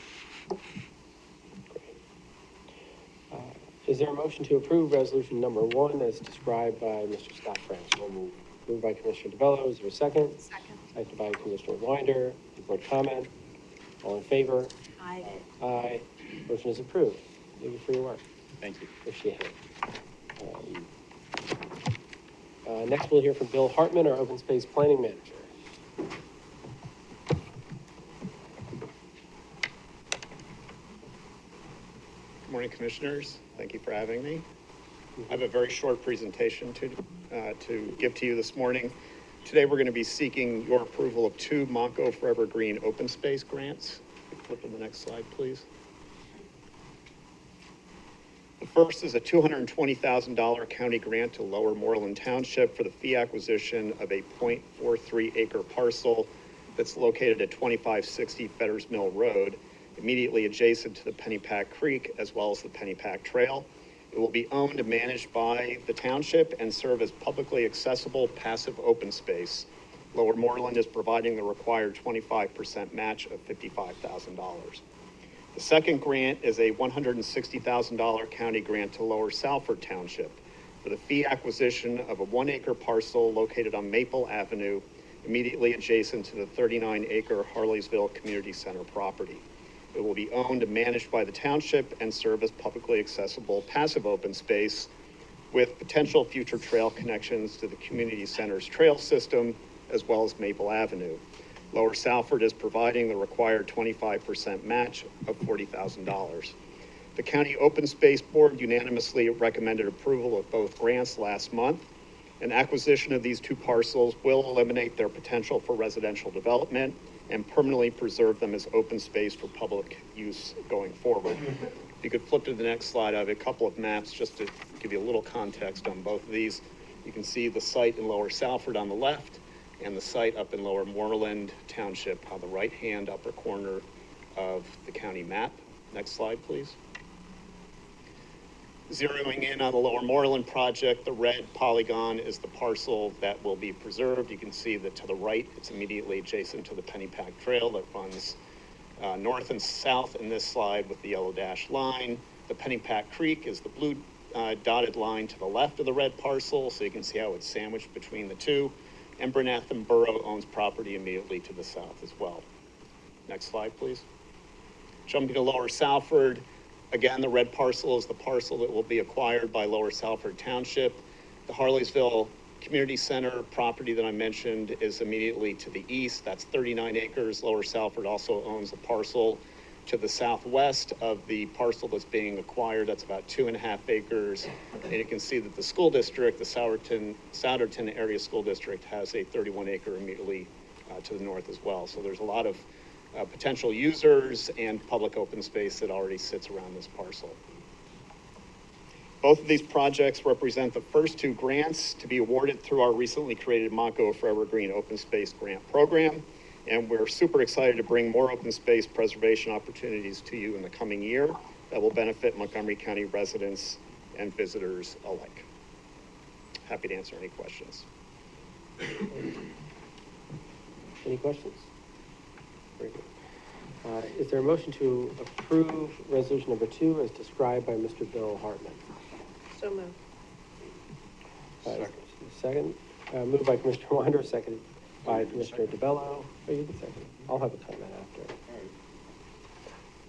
Is there a motion to approve resolution number 1 as described by Mr. Scott France? We'll move. Moved by Commissioner DeBello. Is there a second? Second. Seconded by Commissioner Winder. Any board comment? All in favor? Aye. Aye. Motion is approved. Thank you for your work. Thank you. Appreciate it. Next, we'll hear from Bill Hartman, our Open Space Planning Manager. Good morning, Commissioners. Thank you for having me. I have a very short presentation to give to you this morning. Today, we're going to be seeking your approval of 2 Montgo Forever Green open space grants. Flip to the next slide, please. The first is a $220,000 county grant to Lower Moreland Township for the fee acquisition of a 0.43 acre parcel that's located at 2560 Fetters Mill Road, immediately adjacent to the Pennypack Creek as well as the Pennypack Trail. It will be owned and managed by the township and serve as publicly accessible passive open space. Lower Moreland is providing the required 25% match of $55,000. The second grant is a $160,000 county grant to Lower Salford Township for the fee acquisition of a 1 acre parcel located on Maple Avenue, immediately adjacent to the 39 acre Harleysville Community Center property. It will be owned and managed by the township and serve as publicly accessible passive open space with potential future trail connections to the community center's trail system as well as Maple Avenue. Lower Salford is providing the required 25% match of $40,000. The County Open Space Board unanimously recommended approval of both grants last month. An acquisition of these 2 parcels will eliminate their potential for residential development and permanently preserve them as open space for public use going forward. If you could flip to the next slide, I have a couple of maps just to give you a little context on both of these. You can see the site in Lower Salford on the left and the site up in Lower Moreland Township on the right-hand upper corner of the county map. Next slide, please. Zeroing in on the Lower Moreland project, the red polygon is the parcel that will be preserved. You can see that to the right, it's immediately adjacent to the Pennypack Trail that runs north and south in this slide with the yellow dashed line. The Pennypack Creek is the blue dotted line to the left of the red parcel, so you can see how it's sandwiched between the two. And Bernathen Borough owns property immediately to the south as well. Next slide, please. Jumping to Lower Salford, again, the red parcel is the parcel that will be acquired by Lower Salford Township. The Harleysville Community Center property that I mentioned is immediately to the east. That's 39 acres. Lower Salford also owns a parcel to the southwest of the parcel that's being acquired. That's about 2.5 acres. And you can see that the school district, the Souderton Area School District, has a 31 acre immediately to the north as well. So there's a lot of potential users and public open space that already sits around this parcel. Both of these projects represent the first 2 grants to be awarded through our recently created Montgo Forever Green Open Space Grant Program. And we're super excited to bring more open space preservation opportunities to you in the coming year that will benefit Montgomery County residents and visitors alike. Happy to answer any questions. Any questions? Very good. Is there a motion to approve resolution number 2 as described by Mr. Bill Hartman? So moved. Second. Moved by Commissioner Winder, seconded by Commissioner DeBello. Oh, you can second. I'll have a comment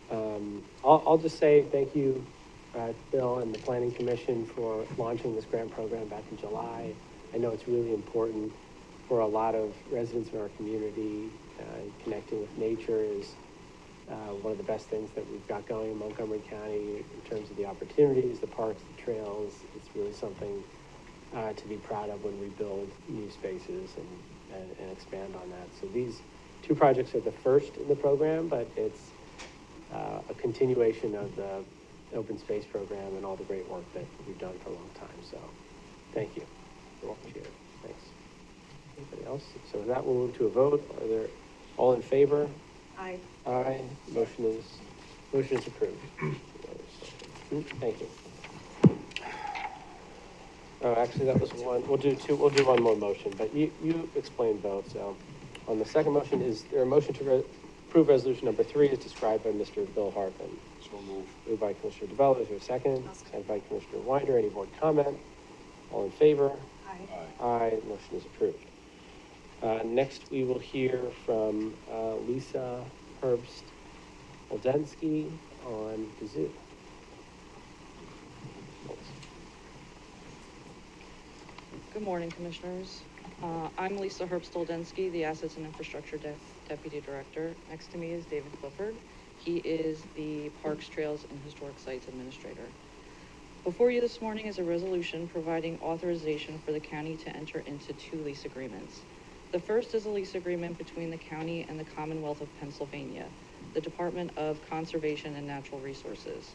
after. I'll just say thank you, Bill and the Planning Commission for launching this grant program back in July. I know it's really important for a lot of residents in our community. Connecting with nature is one of the best things that we've got going in Montgomery County in terms of the opportunities, the parks, the trails. It's really something to be proud of when we build new spaces and expand on that. So these 2 projects are the first in the program, but it's a continuation of the open space program and all the great work that we've done for a long time. So thank you. You're welcome. Thanks. Anybody else? So with that, we'll move to a vote. Are there all in favor? Aye. Aye. Motion is approved. Thank you. Oh, actually, that was one. We'll do 2. We'll do one more motion, but you explained both. So on the second motion, is there a motion to approve resolution number 3 as described by Mr. Bill Hartman? So moved. Moved by Commissioner DeBello. Is there a second? Second by Commissioner Winder. Any board comment? All in favor? Aye. Aye. Motion is approved. Next, we will hear from Lisa Herbst Oldensky on the zoo. Good morning, Commissioners. I'm Lisa Herbst-Doldensky, the Assets and Infrastructure Deputy Director. Next to me is David Clifford. He is the Parks, Trails, and Historic Sites Administrator. Before you this morning is a resolution providing authorization for the county to enter into 2 lease agreements. The first is a lease agreement between the county and the Commonwealth of Pennsylvania, the Department of Conservation and Natural Resources,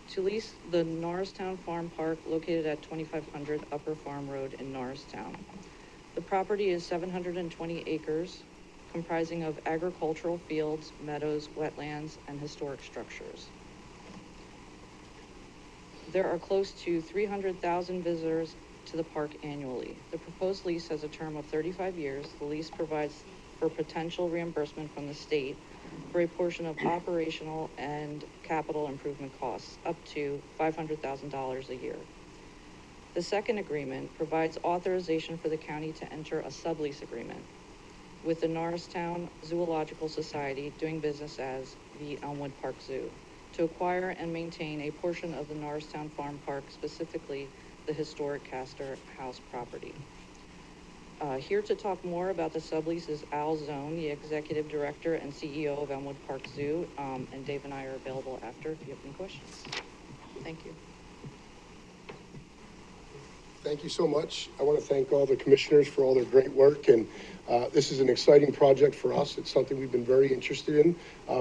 to lease the Norristown Farm Park located at 2500 Upper Farm Road in Norristown. The property is 720 acres, comprising of agricultural fields, meadows, wetlands, and historic structures. There are close to 300,000 visitors to the park annually. The proposed lease has a term of 35 years. The lease provides for potential reimbursement from the state for a portion of operational and capital improvement costs, up to $500,000 a year. The second agreement provides authorization for the county to enter a sublease agreement with the Norristown Zoological Society, doing business as the Elmwood Park Zoo, to acquire and maintain a portion of the Norristown Farm Park, specifically the historic Castor House property. Here to talk more about the sublease is Al Zone, the Executive Director and CEO of Elmwood Park Zoo, and Dave and I are available after if you have any questions. Thank you. Thank you so much. I want to thank all the commissioners for all their great work, and this is an exciting project for us. It's something we've been very interested in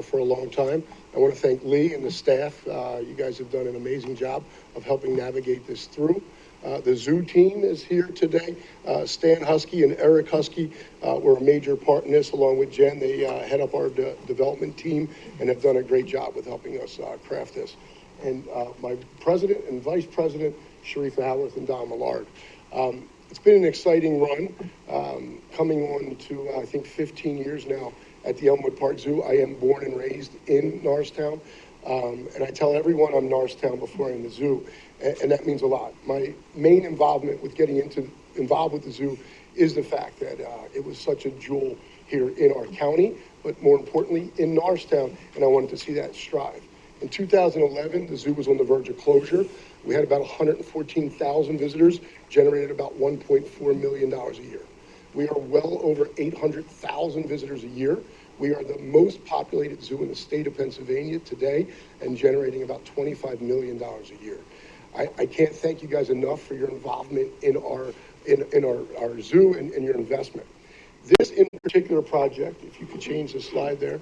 for a long time. I want to thank Lee and the staff. You guys have done an amazing job of helping navigate this through. The zoo team is here today. Stan Husky and Eric Husky were a major part in this, along with Jen. They head up our development team and have done a great job with helping us craft this. And my president and vice president, Sharifa Howarth and Don Millard. It's been an exciting run, coming on to, I think, 15 years now at the Elmwood Park Zoo. I am born and raised in Norristown, and I tell everyone I'm Norristown before I'm in the zoo, and that means a lot. My main involvement with getting involved with the zoo is the fact that it was such a jewel here in our county, but more importantly, in Norristown, and I wanted to see that strive. In 2011, the zoo was on the verge of closure. We had about 114,000 visitors, generated about $1.4 million a year. We are well over 800,000 visitors a year. We are the most populated zoo in the state of Pennsylvania today and generating about $25 million a year. I can't thank you guys enough for your involvement in our zoo and your investment. This in particular project, if you could change the slide there,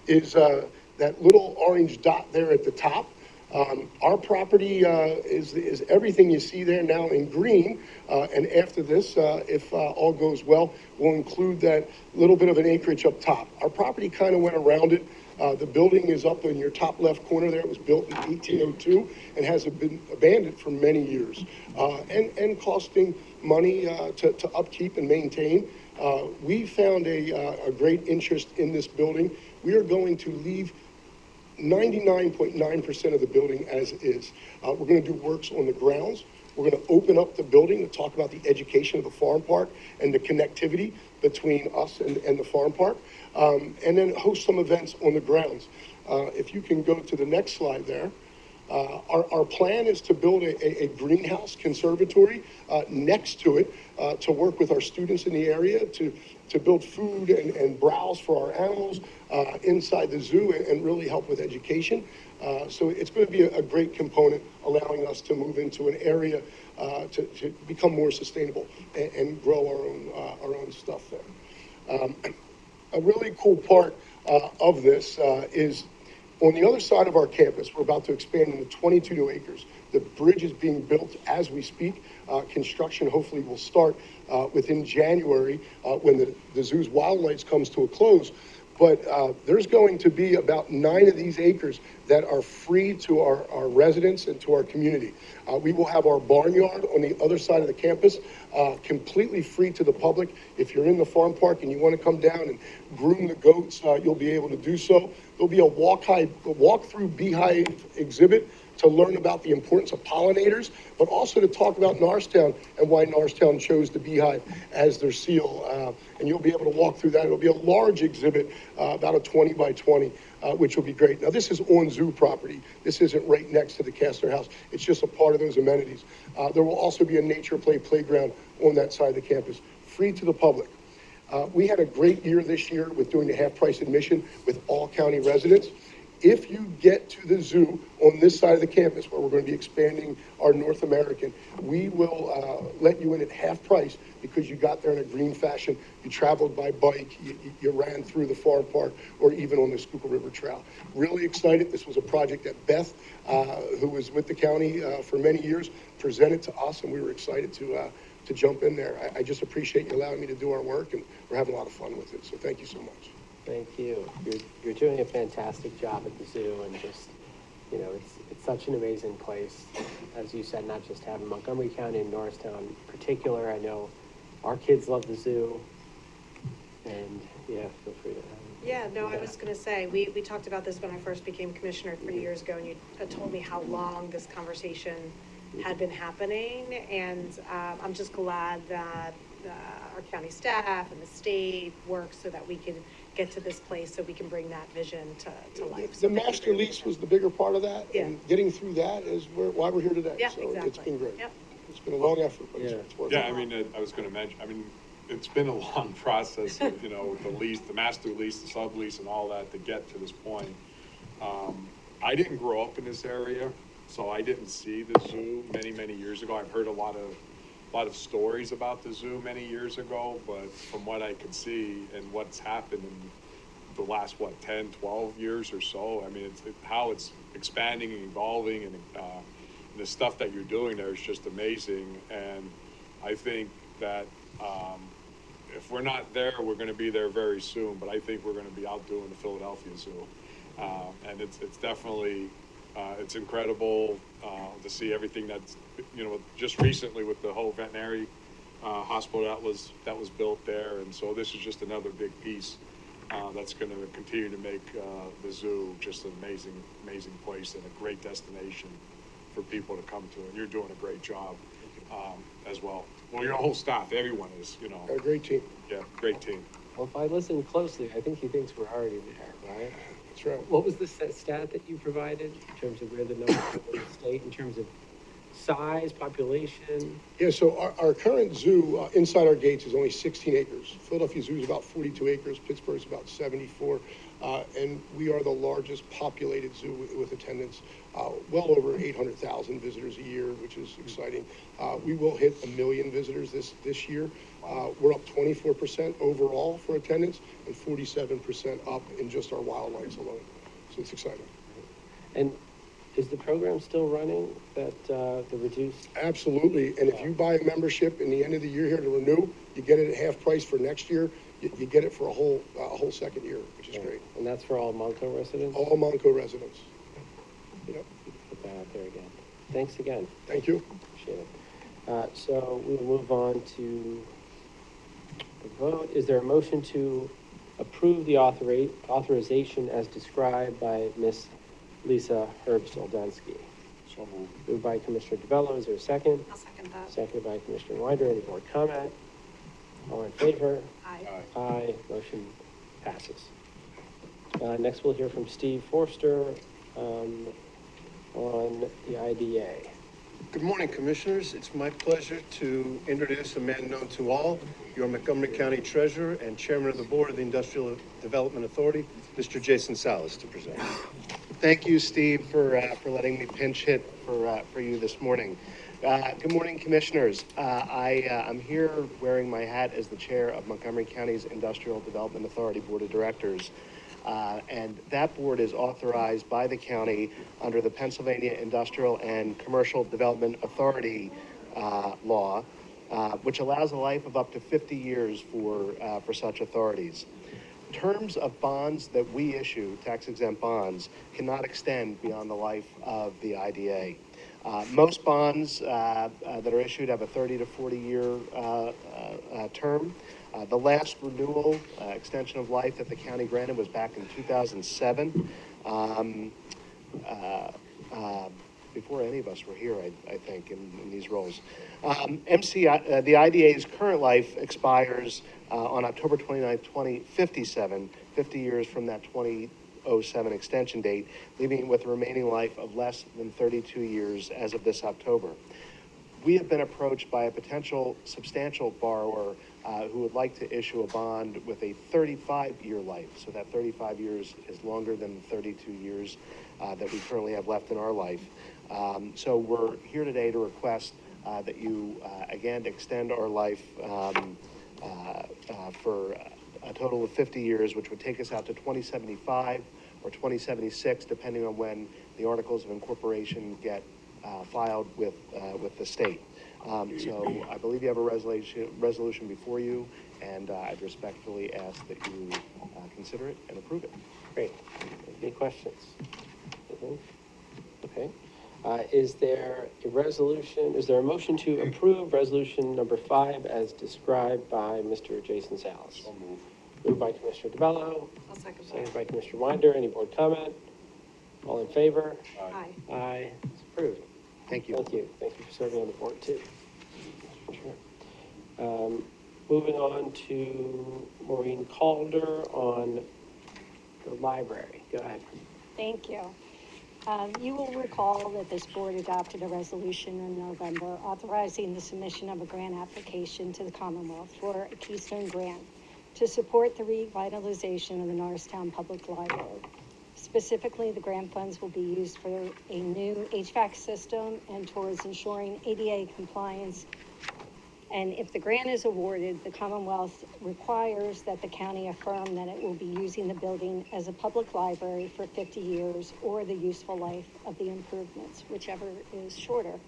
is that little orange dot there at the top. Our property is everything you see there now in green, and after this, if all goes well, we'll include that little bit of an acreage up top. Our property kind of went around it. The building is up in your top left corner there. It was built in 1802 and has been abandoned for many years, and costing money to upkeep and maintain. We found a great interest in this building. We are going to leave 99.9% of the building as is. We're going to do works on the grounds. We're going to open up the building to talk about the education of the farm park and the connectivity between us and the farm park, and then host some events on the grounds. If you can go to the next slide there. Our plan is to build a greenhouse conservatory next to it to work with our students in the area to build food and browse for our animals inside the zoo and really help with education. So it's going to be a great component, allowing us to move into an area to become more sustainable and grow our own stuff there. A really cool part of this is on the other side of our campus. We're about to expand into 22 new acres. The bridge is being built as we speak. Construction hopefully will start within January when the zoo's wildlife comes to a close. But there's going to be about 9 of these acres that are free to our residents and to our community. We will have our barnyard on the other side of the campus, completely free to the public. If you're in the farm park and you want to come down and groom the goats, you'll be able to do so. There'll be a walk-through beehive exhibit to learn about the importance of pollinators, but also to talk about Norristown and why Norristown chose the beehive as their seal. And you'll be able to walk through that. It'll be a large exhibit, about a 20 by 20, which will be great. Now, this is on zoo property. This isn't right next to the Castner House. It's just a part of those amenities. There will also be a nature play playground on that side of the campus, free to the public. We had a great year this year with doing the half-price admission with all county residents. If you get to the zoo on this side of the campus, where we're going to be expanding our North American, we will let you in at half price because you got there in a green fashion, you traveled by bike, you ran through the farm park, or even on the Schuylkill River Trail. Really excited. This was a project that Beth, who was with the county for many years, presented to us, and we were excited to jump in there. I just appreciate you allowing me to do our work, and we're having a lot of fun with it. So thank you so much. Thank you. You're doing a fantastic job at the zoo, and just, you know, it's such an amazing place. As you said, not just having Montgomery County and Norristown in particular. I know our kids love the zoo, and yeah, feel free to. Yeah, no, I was going to say, we talked about this when I first became commissioner 3 years ago, and you had told me how long this conversation had been happening, and I'm just glad that our county staff and the state work so that we can get to this place, so we can bring that vision to life. The master lease was the bigger part of that, Yeah. and getting through that is why we're here today. Yeah, So exactly. it's been great. Yep. It's been a long effort, but it's worth it. Yeah, I mean, I was gonna mention, I mean, it's been a long process, you know, with the lease, the master lease, the sublease and all that to get to this point. I didn't grow up in this area, so I didn't see the zoo many, many years ago. I've heard a lot of stories about the zoo many years ago, but from what I could see and what's happened in the last, 10, 12 years or so, I mean, how it's expanding and evolving, and the stuff that you're doing there is just amazing. And I think that, if we're not there, we're gonna be there very soon, but I think we're gonna be outdoing the Philadelphia Zoo. And it's definitely, it's incredible, to see everything that's, you know, just recently with the whole veterinary, hospital that was built there. And so this is just another big piece, that's gonna continue to make, the zoo just an amazing, amazing place and a great destination for people to come to. And you're doing a great job, as well. Well, your whole staff, everyone is, you know. A great team. Yeah, great team. Well, if I listen closely, I think he thinks we're already there, right? That's right. What was the stat that you provided in terms of where the number in the state, in terms of size, population? Yeah, so our current zoo, inside our gates, is only 16 acres. Philadelphia Zoo is about 42 acres, Pittsburgh's about 74, and we are the largest populated zoo with attendance, well over 800,000 visitors a year, which is exciting. We will hit 1 million visitors this year. We're up 24% overall for attendance, and 47% up in just our wildlife alone. So it's exciting. And is the program still running, that, the reduced? Absolutely, and if you buy a membership in the end of the year here to renew, you get it at half price for next year. You get it for a whole second year, which is great. And that's for all Monco residents? All Montco residents. Yep. Put that out there again. Thanks again. Thank you. Appreciate it. So we'll move on to the vote. Is there a motion to approve the authorization as described by Ms. Lisa Herbst-Oldensky? So moved. Moved by Commissioner DeBello. Is there a second? I'll second that. Seconded by Commissioner Winder. Any board comment? All in favor? Aye. Aye. Motion passes. Next, we'll hear from Steve Forster, on the IDA. Good morning, Commissioners. It's my pleasure to introduce a man known to all, your Montgomery County Treasurer and Chairman of the Board of the Industrial Development Authority, Mr. Jason Salas, to present. Thank you, Steve, for letting me pinch hit for you this morning. Good morning, Commissioners. I'm here wearing my hat as the Chair of Montgomery County's Industrial Development Authority Board of Directors. And that board is authorized by the county under the Pennsylvania Industrial and Commercial Development Authority law, which allows a life of up to 50 years for such authorities. Terms of bonds that we issue, tax-exempt bonds, cannot extend beyond the life of the IDA. Most bonds that are issued have a 30 to 40-year term. The last renewal extension of life that the county granted was back in 2007. Before any of us were here, I think, in these roles. The IDA's current life expires on October 29, 2057, 50 years from that 2007 extension date, leaving it with a remaining life of less than 32 years as of this October. We have been approached by a potential substantial borrower who would like to issue a bond with a 35-year life. So that 35 years is longer than the 32 years that we currently have left in our life. So we're here today to request that you, again, extend our life for a total of 50 years, which would take us out to 2075 or 2076, depending on when the articles of incorporation get filed with the state. So I believe you have a resolution before you, and I'd respectfully ask that you consider it and approve it. Great. Any questions? Okay. Is there a resolution, is there a motion to approve resolution number 5 as described by Mr. Jason Salas? Moved by Commissioner DeBello. I'll second that. Seconded by Commissioner Winder. Any board comment? All in favor? Aye. Aye. It's approved. Thank you. Thank you. Thank you for serving on the board too. Sure. Moving on to Maureen Calder on the library. Go ahead. Thank you. You will recall that this board adopted a resolution in November authorizing the submission of a grant application to the Commonwealth for a Keystone Grant to support the revitalization of the Norristown Public Library. Specifically, the grant funds will be used for a new HVAC system and towards ensuring ADA compliance. And if the grant is awarded, the Commonwealth requires that the county affirm that it will be using the building as a public library for 50 years or the useful life of the improvements, whichever is shorter.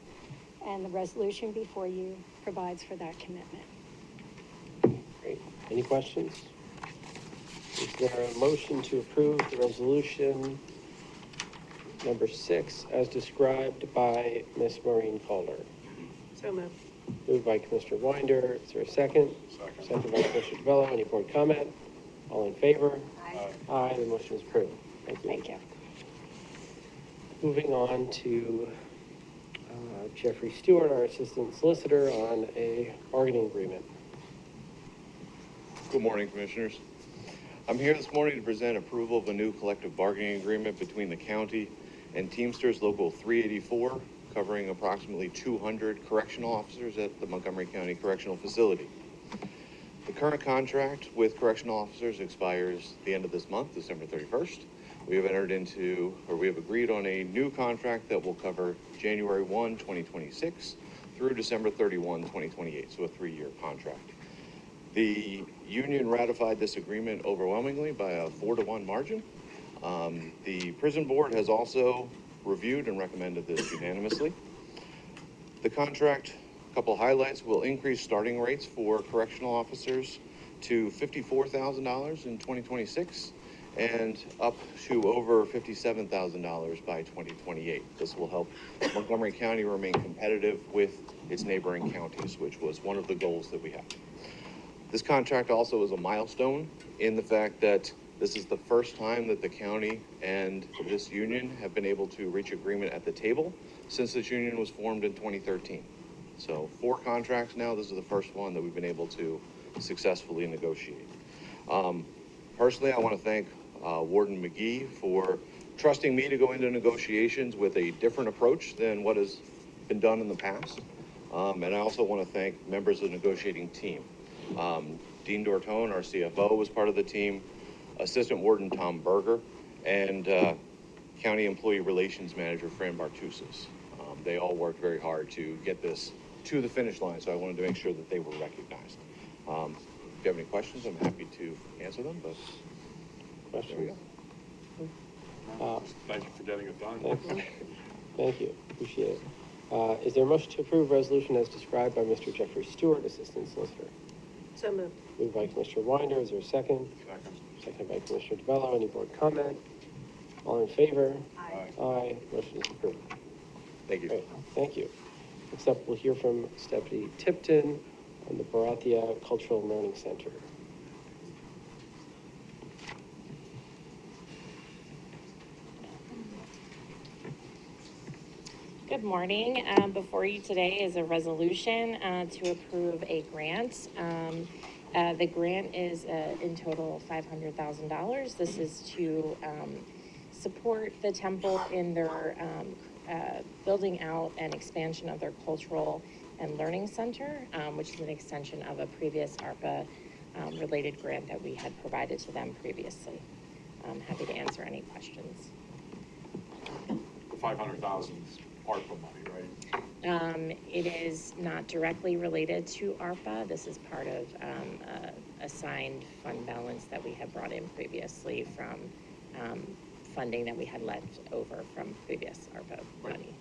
And the resolution before you provides for that commitment. Great. Any questions? Is there a motion to approve the resolution number 6 as described by Ms. Maureen Calder? So moved. Moved by Commissioner Winder. Is there a second? Second. Second by Commissioner DeBello. Any board comment? All in favor? Aye. Aye, the motion is approved. Thank you. Thank you. Moving on to Jeffrey Stewart, our Assistant Solicitor, on a bargaining agreement. Good morning, Commissioners. I'm here this morning to present approval of a new collective bargaining agreement between the county and Teamsters Local 384, covering approximately 200 correctional officers at the Montgomery County Correctional Facility. The current contract with correctional officers expires the end of this month, December 31st. We have agreed on a new contract that will cover January 1, 2026 through December 31, 2028, so a 3-year contract. The union ratified this agreement overwhelmingly by a 4-to-1 margin. The prison board has also reviewed and recommended this unanimously. The contract, a couple highlights, will increase starting rates for correctional officers to $54,000 in 2026 and up to over $57,000 by 2028. This will help Montgomery County remain competitive with its neighboring counties, which was one of the goals that we had. This contract also is a milestone in the fact that this is the first time that the county and this union have been able to reach agreement at the table since this union was formed in 2013. So 4 contracts now, this is the first one that we've been able to successfully negotiate. Personally, I want to thank Warden McGee for trusting me to go into negotiations with a different approach than what has been done in the past. And I also want to thank members of the negotiating team. Dean Dortone, our CFO, was part of the team, Assistant Warden Tom Berger, and County Employee Relations Manager Fran Bartusas. They all worked very hard to get this to the finish line, so I wanted to make sure that they were recognized. If you have any questions, I'm happy to answer them, but Questions? Thank you for getting it done. Thank you. Appreciate it. Is there a motion to approve resolution as described by Mr. Jeffrey Stewart, Assistant Solicitor? So moved. Moved by Commissioner Winder. Is there a second? Second. Seconded by Commissioner DeBello. Any board comment? All in favor? Aye. Aye. Motion is approved. thank you. Great. Thank you. Next up, we'll hear from Stephanie Tipton on the Barathia Cultural Learning Center. Good morning. Before you today is a resolution to approve a grant. The grant is in total $500,000. This is to support the temple in their building out and expansion of their cultural and learning center, which is an extension of a previous ARPA related grant that we had provided to them previously. I'm happy to answer any questions. The 500,000 is ARPA money, right? It is not directly related to ARPA. This is part of assigned fund balance that we had brought in previously from funding that we had left over from previous ARPA money.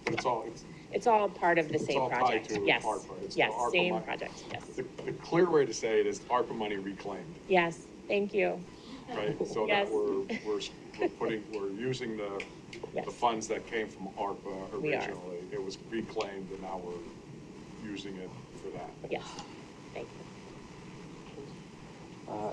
It's all part of the same all tied project. to Yes, ARPA. It's the yes, ARPA same money. project, yes. The clear way to say it is ARPA money reclaimed, Yes, thank you. right? So Yes. that we're using the Yes. funds that came from ARPA We are. originally. It was reclaimed and now we're using it for that. Yes, thank you.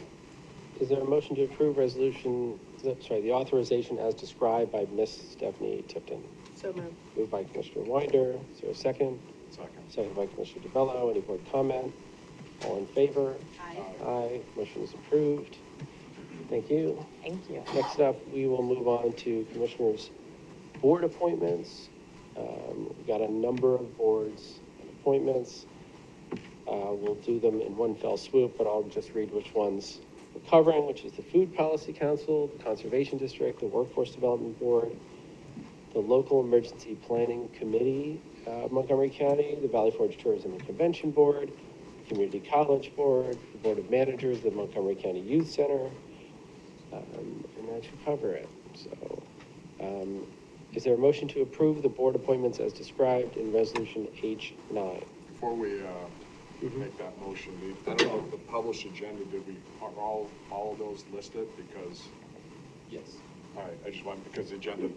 Is there a motion to approve the authorization as described by Ms. Stephanie Tipton? So moved. Moved by Commissioner Winder. Is there a second? Second. Second by Commissioner DeBello. Any board comment? All in favor? Aye. Aye. Motion is approved. Thank you. Thank you. Next up, we will move on to Commissioners' board appointments. We've got a number of boards and appointments. We'll do them in one fell swoop, but I'll just read which ones we're covering, which is the Food Policy Council, the Conservation District, the Workforce Development Board, the Local Emergency Planning Committee, Montgomery County, the Valley Forge Tourism and Convention Board, Community College Board, the Board of Managers, the Montgomery County Youth Center, and that should cover it. So, is there a motion to approve the board appointments as described in Resolution H9? Before we make that motion, I don't know if the published agenda, are all of those listed? Because, yes. All right, I just want, because the agenda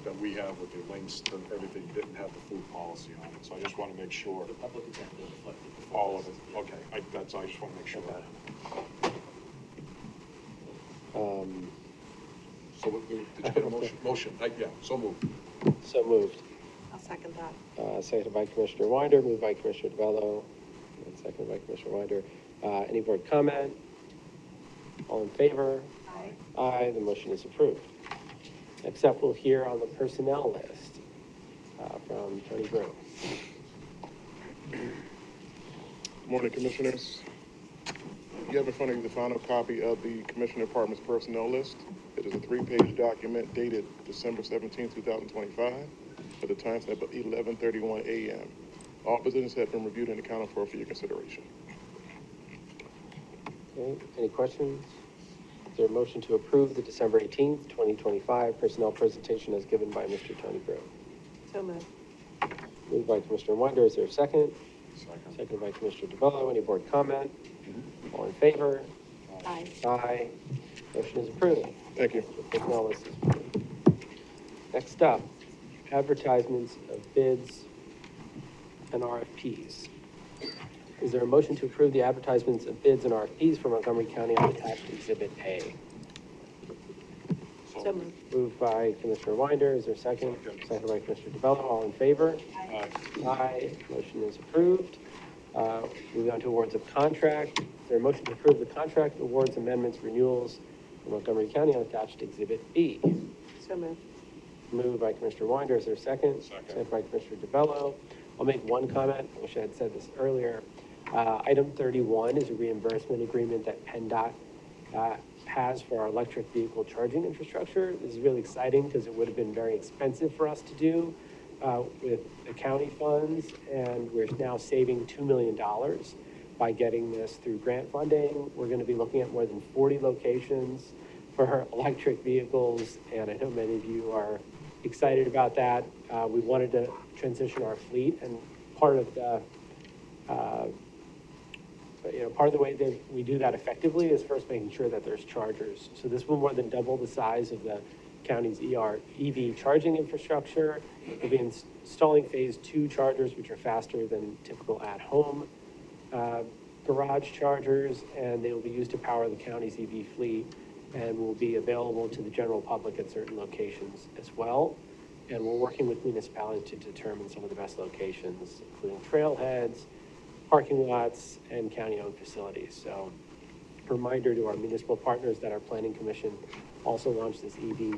that we have with the links to everything didn't have the food policy on it, so I just want to make sure. The public agenda reflected. All of it, okay, I just want to make sure that. So, did you get a motion? Yeah, so moved. So moved. I'll second that. Seconded by Commissioner Winder, moved by Commissioner DeBello, and seconded by Commissioner Winder. Any board comment? All in favor? Aye. Aye, the motion is approved. Next up, we'll hear on the personnel list from Tony Brew. Morning, Commissioners. You have in front of you the final copy of the Commissioner Department's personnel list. It is a 3-page document dated December 17, 2025, at the time stamp of 11:31 a.m. All positions have been reviewed and accounted for your consideration. Okay, any questions? Is there a motion to approve the December 18th, 2025 personnel presentation as given by Mr. Tony Brew? So moved. Moved by Commissioner Winder, is there a second? Second. Seconded by Commissioner DeBello, any board comment? All in favor? Aye. Aye. Motion is approved. Thank you. The personnel list is approved. Next up, advertisements of bids and RFPs. Is there a motion to approve the advertisements of bids and RFPs for Montgomery County on attached Exhibit A? So moved. Moved by Commissioner Winder, is there a second? Second by Commissioner DeBello, all in favor? Aye. Aye, motion is approved. Moving on to awards of contract. Is there a motion to approve the contract awards amendments renewals for Montgomery County on attached Exhibit B? So moved. Moved by Commissioner Winder, is there a second? Second by Commissioner DeBello. I'll make one comment, I wish I had said this earlier. Item 31 is a reimbursement agreement that PennDOT has for our electric vehicle charging infrastructure. This is really exciting because it would have been very expensive for us to do with the county funds, and we're now saving $2 million by getting this through grant funding. We're going to be looking at more than 40 locations for electric vehicles, and I know many of you are excited about that. We wanted to transition our fleet, and part of the part of the way that we do that effectively is first making sure that there's chargers. So this will more than double the size of the county's EV charging infrastructure. We'll be installing phase 2 chargers, which are faster than typical at-home garage chargers, and they will be used to power the county's EV fleet and will be available to the general public at certain locations as well. And we're working with municipalities to determine some of the best locations, including trailheads, parking lots, and county-owned facilities. So reminder to our municipal partners that our planning commission also launched this EV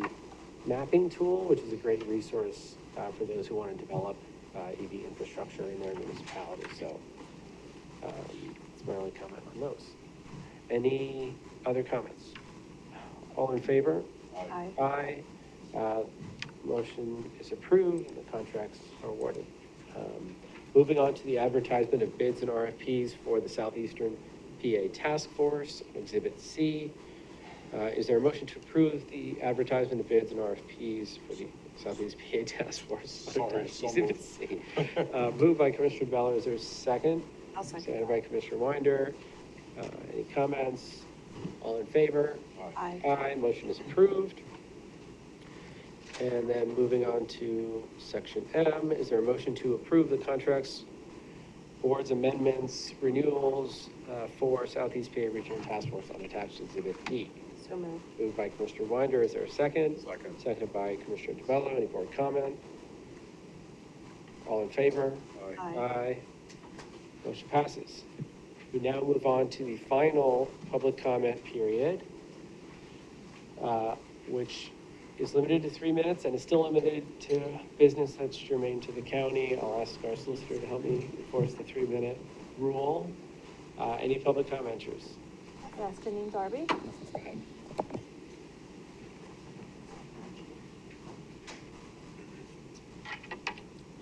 mapping tool, which is a great resource for those who want to develop EV infrastructure in their municipality. So that's my only comment on those. Any other comments? All in favor? Aye. Aye. Motion is approved and the contracts are awarded. Moving on to the advertisement of bids and RFPs for the Southeastern PA Task Force, Exhibit C. Is there a motion to approve the advertisement of bids and RFPs for the Southeast PA Task Force? Exhibit C. Moved by Commissioner DeBello. Is there a second? I'll second. Seconded by Commissioner Winder. Any comments? All in favor? Aye. Aye. Motion is approved. And then moving on to section M, is there a motion to approve the contracts, boards amendments, renewals for Southeast PA Regional Task Force unattached exhibit E? So moved. Moved by Commissioner Winder. Is there a second? Second. Seconded by Commissioner DeBello. Any board comment? All in favor? Aye. Aye. Motion passes. We now move on to the final public comment period, which is limited to 3 minutes and is still limited to business that's germane to the county. I'll ask our solicitor to help me enforce the 3-minute rule. Any public commenters? Yes, Janine Darby.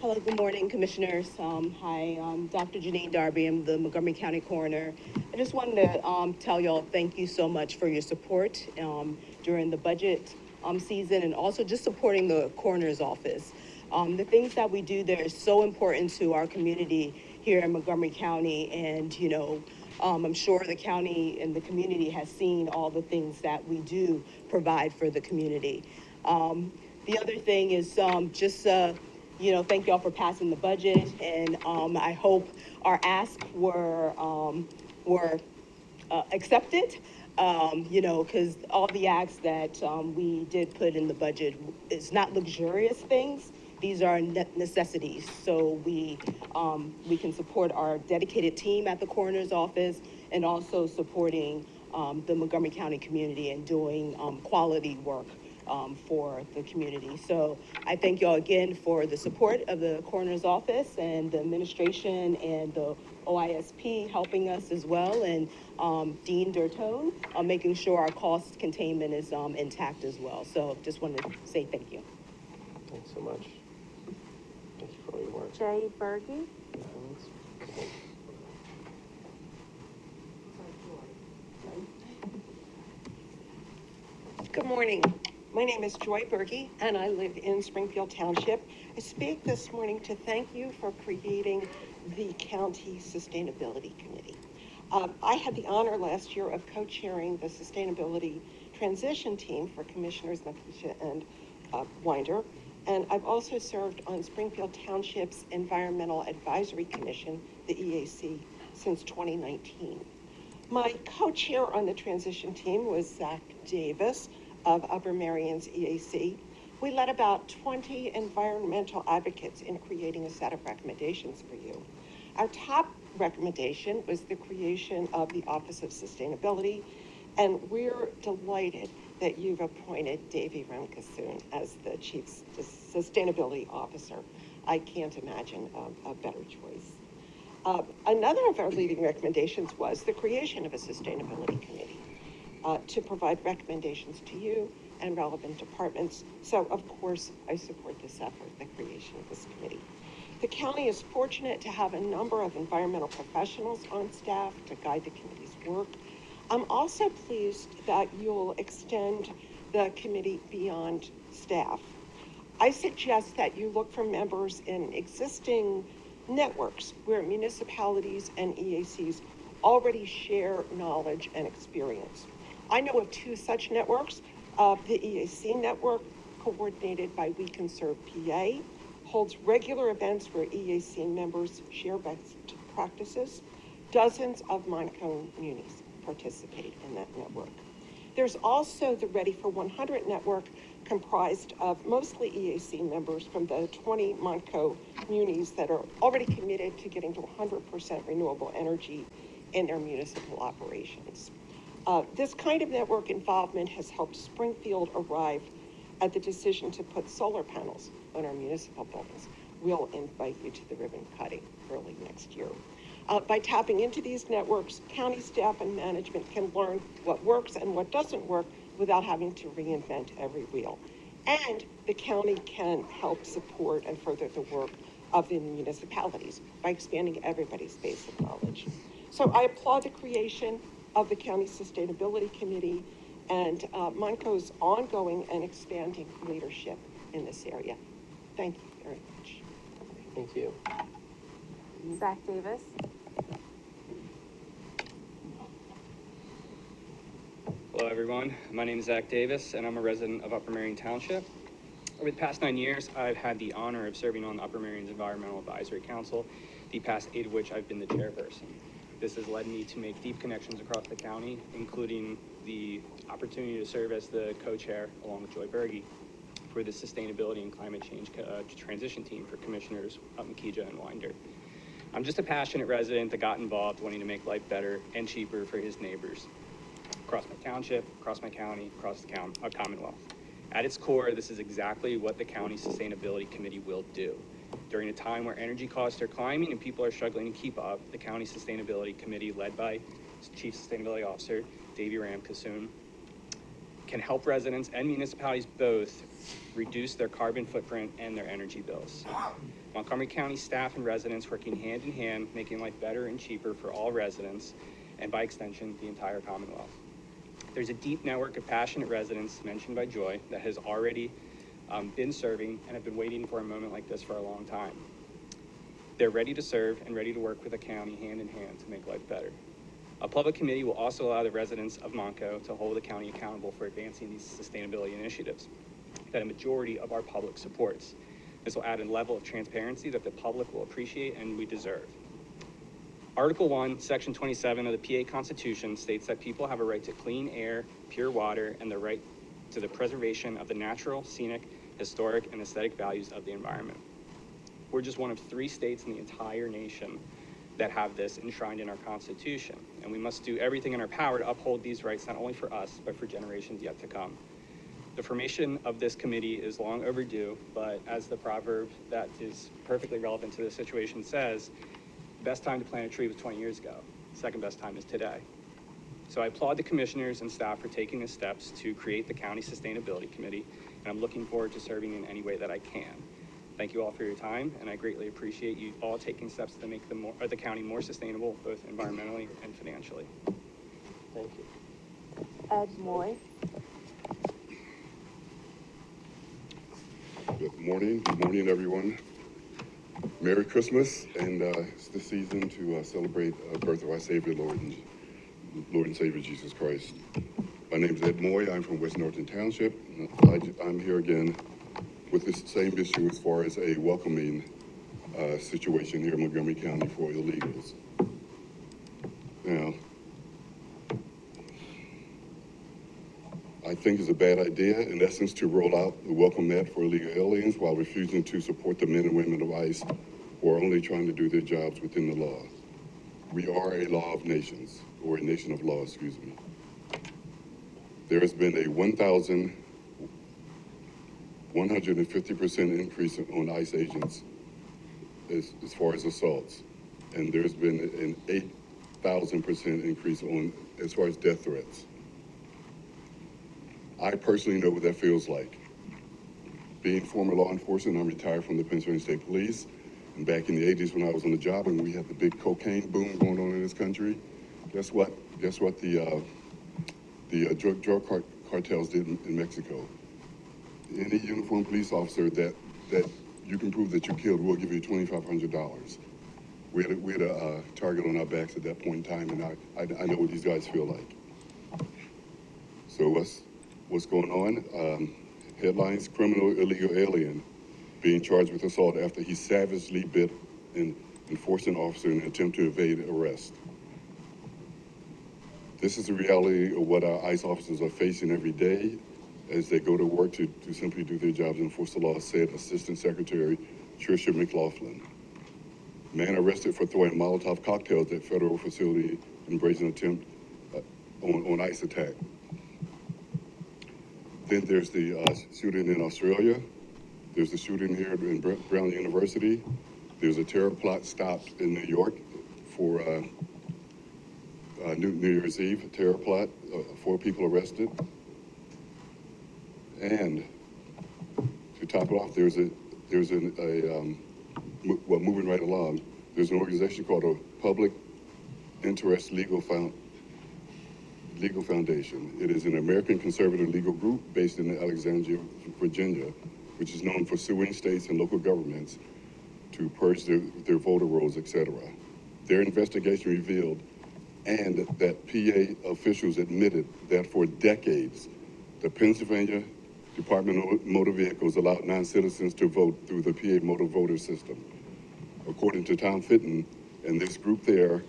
Hello, good morning, Commissioners. Hi, I'm Dr. Janine Darby. I'm the Montgomery County Coroner. I just wanted to tell y'all thank you so much for your support during the budget season and also just supporting the Coroner's Office. The things that we do there is so important to our community here in Montgomery County, and you know, I'm sure the county and the community has seen all the things that we do provide for the community. The other thing is you know, thank y'all for passing the budget, and I hope our asks were accepted. You know, because all the acts that we did put in the budget is not luxurious things. These are necessities. So we can support our dedicated team at the Coroner's Office and also supporting the Montgomery County community and doing quality work for the community. So I thank y'all again for the support of the Coroner's Office and the administration and the OISP helping us as well, and Dean Durtone making sure our cost containment is intact as well. So just wanted to say thank you. Thanks so much. Thank you for all your work. Jay Berge. Good morning. My name is Joy Berge, and I live in Springfield Township. I speak this morning to thank you for creating the County Sustainability Committee. I had the honor last year of co-chairing the Sustainability Transition Team for Commissioners Nakisha and Winder, and I've also served on Springfield Township's Environmental Advisory Commission, the EAC, since 2019. My co-chair on the transition team was Zach Davis of Upper Marion's EAC. We led about 20 environmental advocates in creating a set of recommendations for you. Our top recommendation was the creation of the Office of Sustainability, and we're delighted that you've appointed Davy Remkassoon as the Chief Sustainability Officer. I can't imagine a better choice. Another of our leading recommendations was the creation of a Sustainability Committee to provide recommendations to you and relevant departments. So, of course, I support this effort, the creation of this committee. The county is fortunate to have a number of environmental professionals on staff to guide the committee's work. I'm also pleased that you'll extend the committee beyond staff. I suggest that you look for members in existing networks where municipalities and EACs already share knowledge and experience. I know of 2 such networks. The EAC network, coordinated by We Can Serve PA, holds regular events where EAC members share best practices. Dozens of Montgomery munis participate in that network. There's also the Ready for 100 network, comprised of mostly EAC members from the 20 Montco munis that are already committed to getting to 100% renewable energy in their municipal operations. This kind of network involvement has helped Springfield arrive at the decision to put solar panels on our municipal buildings. We'll invite you to the ribbon cutting early next year. By tapping into these networks, county staff and management can learn what works and what doesn't work without having to reinvent every wheel. And the county can help support and further the work of the municipalities by expanding everybody's base of knowledge. So I applaud the creation of the County Sustainability Committee and Montco's ongoing and expanding leadership in this area. Thank you very much. Thank you. Zach Davis. Hello, everyone. My name is Zach Davis, and I'm a resident of Upper Merion Township. Over the past 9 years, I've had the honor of serving on Upper Merion's Environmental Advisory Council, the past 8 of which I've been the chairperson. This has led me to make deep connections across the county, including the opportunity to serve as the co-chair, along with Joy Berge, for the Sustainability and Climate Change Transition Team for Commissioners Mekija and Winder. I'm just a passionate resident that got involved wanting to make life better and cheaper for his neighbors across my township, across my county, across the Commonwealth. At its core, this is exactly what the County Sustainability Committee will do. During a time where energy costs are climbing and people are struggling to keep up, the County Sustainability Committee, led by Chief Sustainability Officer Davey Ramkasoon, can help residents and municipalities both reduce their carbon footprint and their energy bills. Montgomery County staff and residents working hand in hand, making life better and cheaper for all residents, and by extension, the entire Commonwealth. There's a deep network of passionate residents mentioned by Joy that has already been serving and have been waiting for a moment like this for a long time. They're ready to serve and ready to work with the county hand in hand to make life better. A public committee will also allow the residents of Montco to hold the county accountable for advancing these sustainability initiatives that a majority of our public supports. This will add a level of transparency that the public will appreciate and we deserve. Article 1, Section 27 of the PA Constitution states that people have a right to clean air, pure water, and the right to the preservation of the natural, scenic, historic, and aesthetic values of the environment. We're just one of 3 states in the entire nation that have this enshrined in our Constitution, and we must do everything in our power to uphold these rights not only for us, but for generations yet to come. The formation of this committee is long overdue, but as the proverb that is perfectly relevant to the situation says, the best time to plant a tree was 20 years ago. Second best time is today. So I applaud the commissioners and staff for taking the steps to create the County Sustainability Committee, and I'm looking forward to serving in any way that I can. Thank you all for your time, and I greatly appreciate you all taking steps to make the county more sustainable, both environmentally and financially. Thank you. Ed Moy. Good morning, everyone. Merry Christmas, and it's the season to celebrate the birth of our Savior, Lord and Savior Jesus Christ. My name is Ed Moy. I'm from West Norton Township. I'm here again with the same issue as far as a welcoming situation here in Montgomery County for illegals. Now, I think it's a bad idea, in essence, to roll out the welcome mat for illegal aliens while refusing to support the men and women of ICE who are only trying to do their jobs within the law. We are a law of nations, or a nation of law, excuse me. There has been a 1,150% increase on ICE agents as far as assaults, and there's been an 8,000% increase on as far as death threats. I personally know what that feels like. Being former law enforcement, I'm retired from the Pennsylvania State Police, and back in the 80s when I was on the job and we had the big cocaine boom going on in this country, guess what the drug cartels did in Mexico? Any uniformed police officer that you can prove that you killed, we'll give you $2,500. We had a target on our backs at that point in time, and I know what these guys feel like. So what's going on? Headlines: criminal illegal alien being charged with assault after he savagely bit and forced an officer in an attempt to evade arrest. This is the reality of what our ICE officers are facing every day. as they go to work to simply do their jobs and enforce the law, said Assistant Secretary Tricia McLaughlin. Man arrested for throwing Molotov cocktails at federal facility in brazen attempt on ICE attack. Then there's the shooting in Australia. There's the shooting here in Brown University. There's a terror plot stopped in New York for New Year's Eve, a terror plot, 4 people arrested. And to top it off, moving right along, there's an organization called a Public Interest Legal Foundation. It is an American conservative legal group based in Alexandria, Virginia, which is known for suing states and local governments to purge their voter rolls, etc. Their investigation revealed and that PA officials admitted that for decades, the Pennsylvania Department of Motor Vehicles allowed non-citizens to vote through the PA motor voter system. According to Tom Fitton and this group there,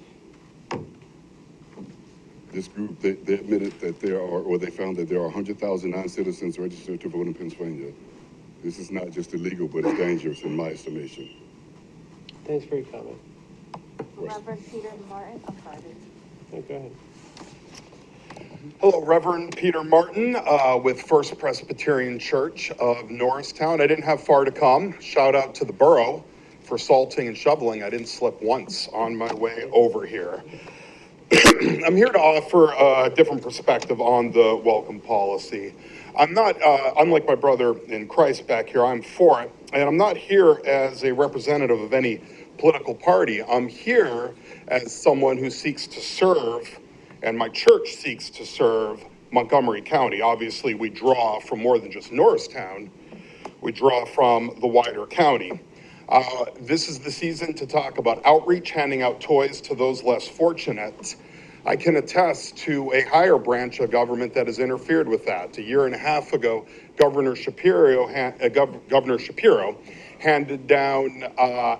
they admitted that they found that there are 100,000 non-citizens registered to vote in Pennsylvania. This is not just illegal, but it's dangerous in my estimation. Thanks for your comment. Reverend Peter Martin, I'm sorry. Okay, go ahead. Hello, Reverend Peter Martin with First Presbyterian Church of Norristown. I didn't have far to come. Shout out to the borough for salting and shoveling. I didn't slip once on my way over here. I'm here to offer a different perspective on the welcome policy. I'm not, unlike my brother in Christ back here, I'm for it. And I'm not here as a representative of any political party. I'm here as someone who seeks to serve, and my church seeks to serve Montgomery County. Obviously, we draw from more than just Norristown. We draw from the wider county. This is the season to talk about outreach, handing out toys to those less fortunate. I can attest to a higher branch of government that has interfered with that. A year and a half ago, Governor Shapiro handed down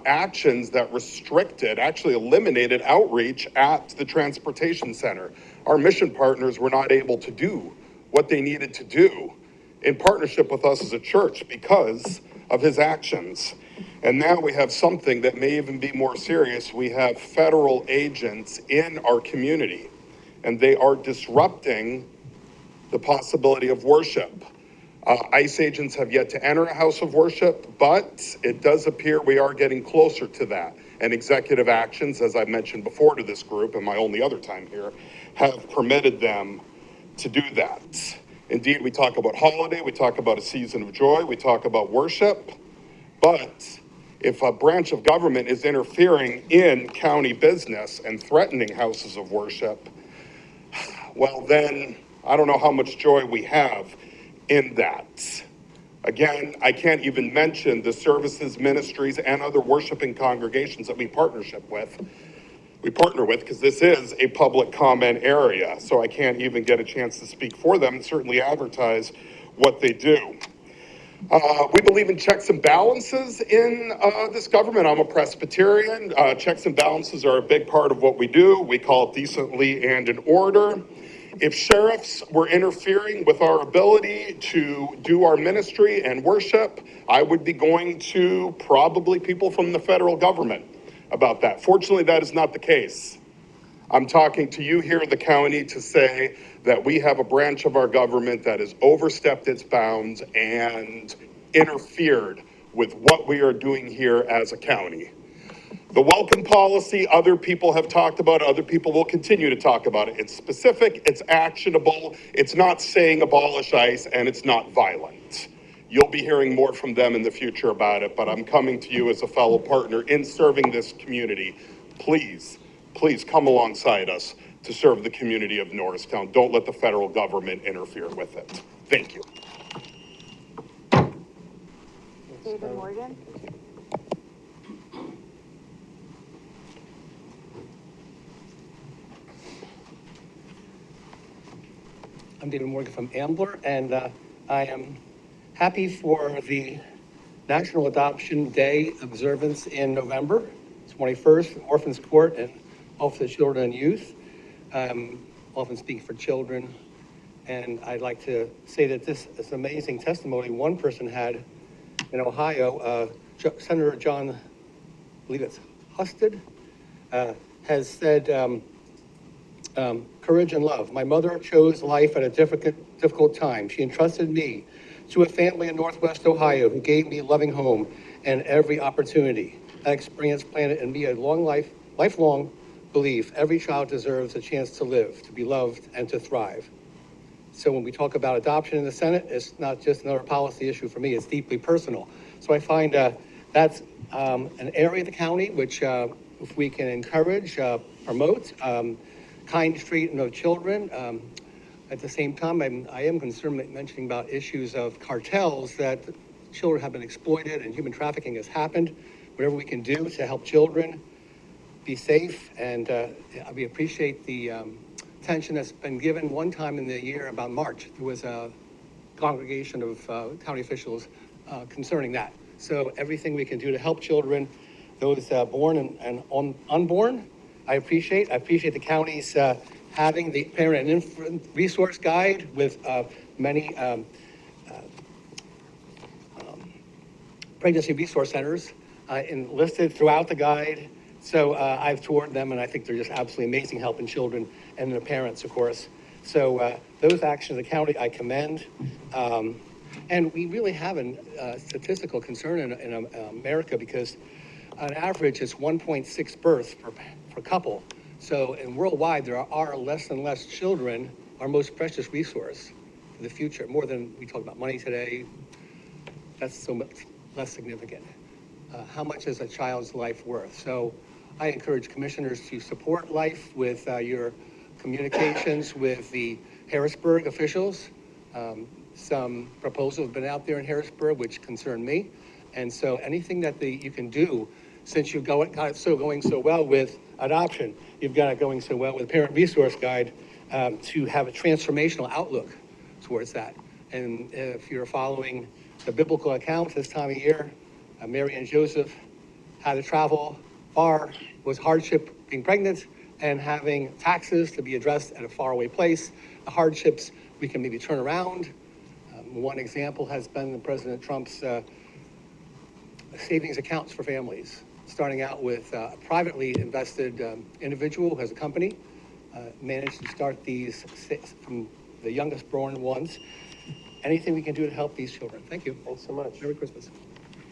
actions that restricted, actually eliminated outreach at the transportation center. Our mission partners were not able to do what they needed to do in partnership with us as a church because of his actions. And now we have something that may even be more serious. We have federal agents in our community, and they are disrupting the possibility of worship. ICE agents have yet to enter a house of worship, but it does appear we are getting closer to that. And executive actions, as I've mentioned before to this group, and my only other time here, have permitted them to do that. Indeed, we talk about holiday, we talk about a season of joy, we talk about worship, but if a branch of government is interfering in county business and threatening houses of worship, well then, I don't know how much joy we have in that. Again, I can't even mention the services, ministries, and other worshiping congregations that we partner with, because this is a public comment area, so I can't even get a chance to speak for them and certainly advertise what they do. We believe in checks and balances in this government. I'm a Presbyterian. Checks and balances are a big part of what we do. We call it decently and in order. If sheriffs were interfering with our ability to do our ministry and worship, I would be going to probably people from the federal government about that. Fortunately, that is not the case. I'm talking to you here in the county to say that we have a branch of our government that has overstepped its bounds and interfered with what we are doing here as a county. The welcome policy, other people have talked about it, other people will continue to talk about it. It's specific, it's actionable, it's not saying abolish ICE, and it's not violent. You'll be hearing more from them in the future about it, but I'm coming to you as a fellow partner in serving this community. Please come alongside us to serve the community of Norristown. Don't let the federal government interfere with it. Thank you. David Morgan. I'm David Morgan from Ambler, and I am happy for the National Adoption Day observance in November 21st, Orphans Court and Office of Children and Youth. Often speak for children And I'd like to say that this is amazing testimony one person had in Ohio, Senator John, I believe it's Husted, has said, courage and love. My mother chose life at a difficult time. She entrusted me to a family in Northwest Ohio who gave me a loving home and every opportunity. That experience planted in me a lifelong belief every child deserves a chance to live, to be loved, and to thrive. So when we talk about adoption in the Senate, it's not just another policy issue for me, it's deeply personal. So I find that's an area of the county which if we can encourage, promote, kind treatment of children. At the same time, I am concerned mentioning about issues of cartels that children have been exploited and human trafficking has happened. Whatever we can do to help children be safe, and we appreciate the attention that's been given one time in the year about March. There was a congregation of county officials concerning that. So everything we can do to help children, those born and unborn, I appreciate the county's having the parent and infant resource guide with many pregnancy resource centers enlisted throughout the guide. So I've toured them, and I think they're just absolutely amazing helping children and their parents, of course. So those actions of the county I commend. And we really have a statistical concern in America because on average it's 1.6 births per couple. So in worldwide, there are less and less children, our most precious resource for the future. More than we talk about money today, that's so much less significant. How much is a child's life worth? So I encourage commissioners to support life with your communications with the Harrisburg officials. Some proposals have been out there in Harrisburg which concern me. And so anything that you can do, since you've got it going so well with adoption, you've got it going so well with Parent Resource Guide, to have a transformational outlook towards that. And if you're following the biblical account this time of year, Mary and Joseph had to travel far, was hardship being pregnant and having taxes to be addressed at a faraway place. The hardships we can maybe turn around. One example has been President Trump's savings accounts for families, starting out with a privately invested individual who has a company, managed to start these from the youngest born ones. Anything we can do to help these children. Thank you. Thanks so much. Merry Christmas.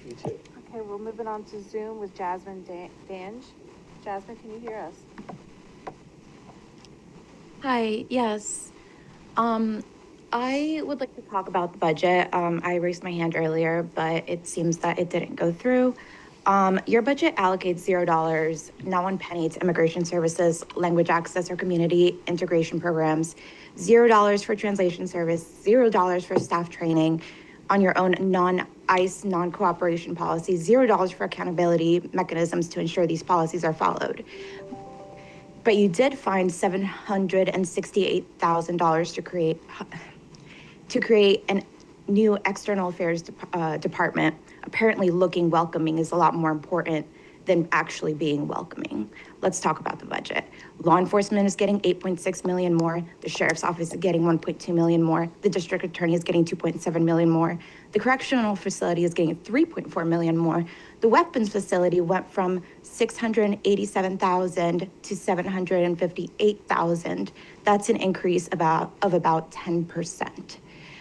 You too. Okay, we're moving on to Zoom with Jasmine Dange. Jasmine, can you hear us? Hi, yes. I would like to talk about the budget. I raised my hand earlier, but it seems that it didn't go through. Your budget allocates $0, not one penny to immigration services, language access, or community integration programs, $0 for translation service, $0 for staff training on your own non-ICE, non-cooperation policies, $0 for accountability mechanisms to ensure these policies are followed. But you did find $768,000 to create a new external affairs department. Apparently looking welcoming is a lot more important than actually being welcoming. Let's talk about the budget. Law enforcement is getting 8.6 million more. The sheriff's office is getting 1.2 million more. The district attorney is getting 2.7 million more. The correctional facility is getting 3.4 million more. The weapons facility went from 687,000 to 758,000. That's an increase of about 10%.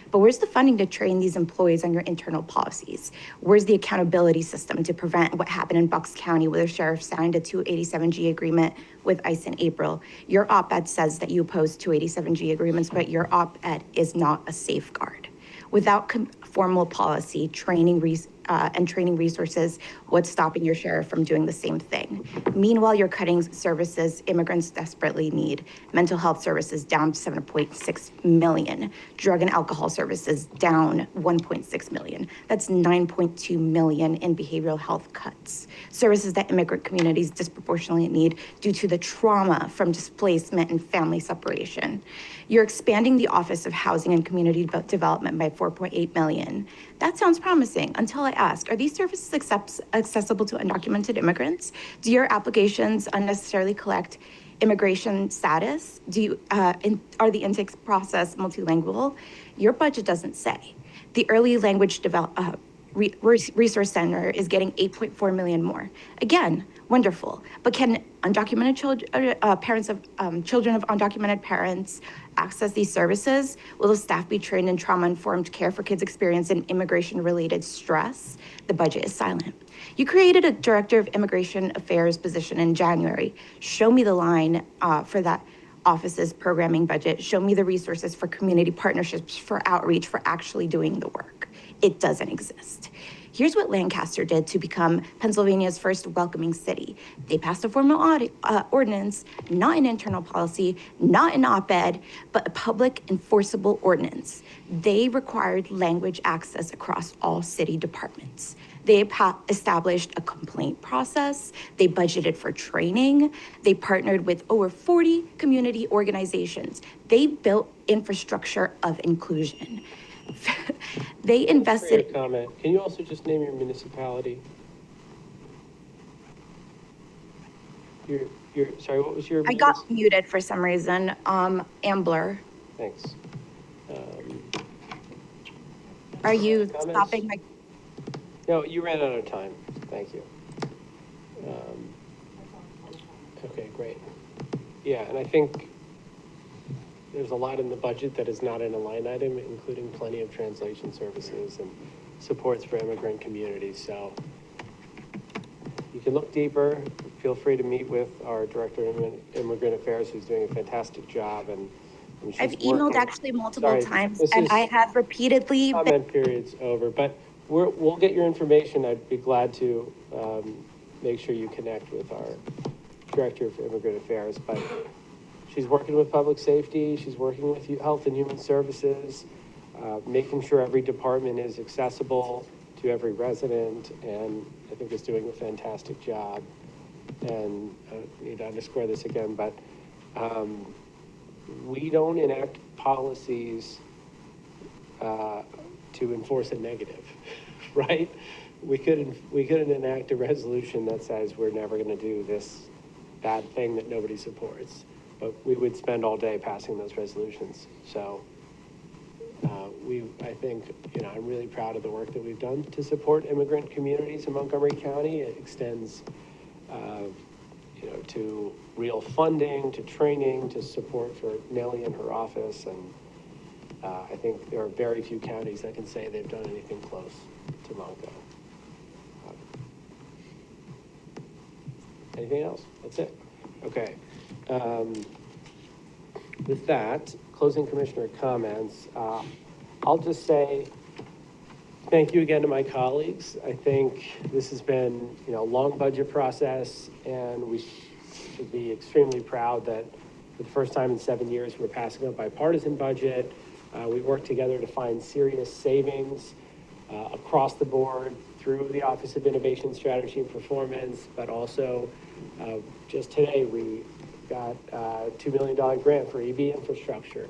But where's the funding to train these employees on your internal policies? Where's the accountability system to prevent what happened in Bucks County where the sheriff signed a 287G agreement with ICE in April? Your op-ed says that you oppose 287G agreements, but your op-ed is not a safeguard. Without formal policy, training resources, what's stopping your sheriff from doing the same thing? Meanwhile, you're cutting services immigrants desperately need. Mental health services down 7.6 million. Drug and alcohol services down 1.6 million. That's 9.2 million in behavioral health cuts. Services that immigrant communities disproportionately need due to the trauma from displacement and family separation. You're expanding the Office of Housing and Community Development by 4.8 million. That sounds promising until I ask, are these services accessible to undocumented immigrants? Do your applications unnecessarily collect immigration status? Are the intake process multilingual? Your budget doesn't say. The early language resource center is getting 8.4 million more. Again, wonderful. But can undocumented children of undocumented parents access these services? Will the staff be trained in trauma-informed care for kids experiencing immigration-related stress? The budget is silent. You created a director of immigration affairs position in January. Show me the line for that office's programming budget. Show me the resources for community partnerships, for outreach, for actually doing the work. It doesn't exist. Here's what Lancaster did to become Pennsylvania's first welcoming city. They passed a formal ordinance, not an internal policy, not an op-ed, but a public enforceable ordinance. They required language access across all city departments. They established a complaint process. They budgeted for training. They partnered with over 40 community organizations. They built infrastructure of inclusion. They invested. Great comment. Can you also just name your municipality? Sorry, what was your? I got muted for some reason. Ambler. Thanks. Are you comments? stopping my? No, you ran out of time. Thank you. Okay, great. Yeah, and I think there's a lot in the budget that is not in a line item, including plenty of translation services and supports for immigrant communities. So you can look deeper. Feel free to meet with our Director of Immigrant Affairs, who's doing a fantastic job. And I've emailed actually multiple times, and I have repeatedly. Comment period's over, but we'll get your information. I'd be glad to make sure you connect with our Director of Immigrant Affairs. But she's working with public safety. She's working with Health and Human Services, making sure every department is accessible to every resident, and I think is doing a fantastic job. And I need to underscore this again, but we don't enact policies to enforce a negative, right? We couldn't enact a resolution that says we're never going to do this bad thing that nobody supports, but we would spend all day passing those resolutions. So I think, I'm really proud of the work that we've done to support immigrant communities in Montgomery County. It extends, to real funding, to training, to support for Nellie and her office. And I think there are very few counties that can say they've done anything close to Monco. Anything else? That's it. Okay. With that, closing commissioner comments, I'll just say thank you again to my colleagues. I think this has been, a long budget process, and we should be extremely proud that for the first time in 7 years, we're passing a bipartisan budget. We worked together to find serious savings across the board through the Office of Innovation, Strategy, and Performance, but also just today we got a $2 million grant for EV infrastructure.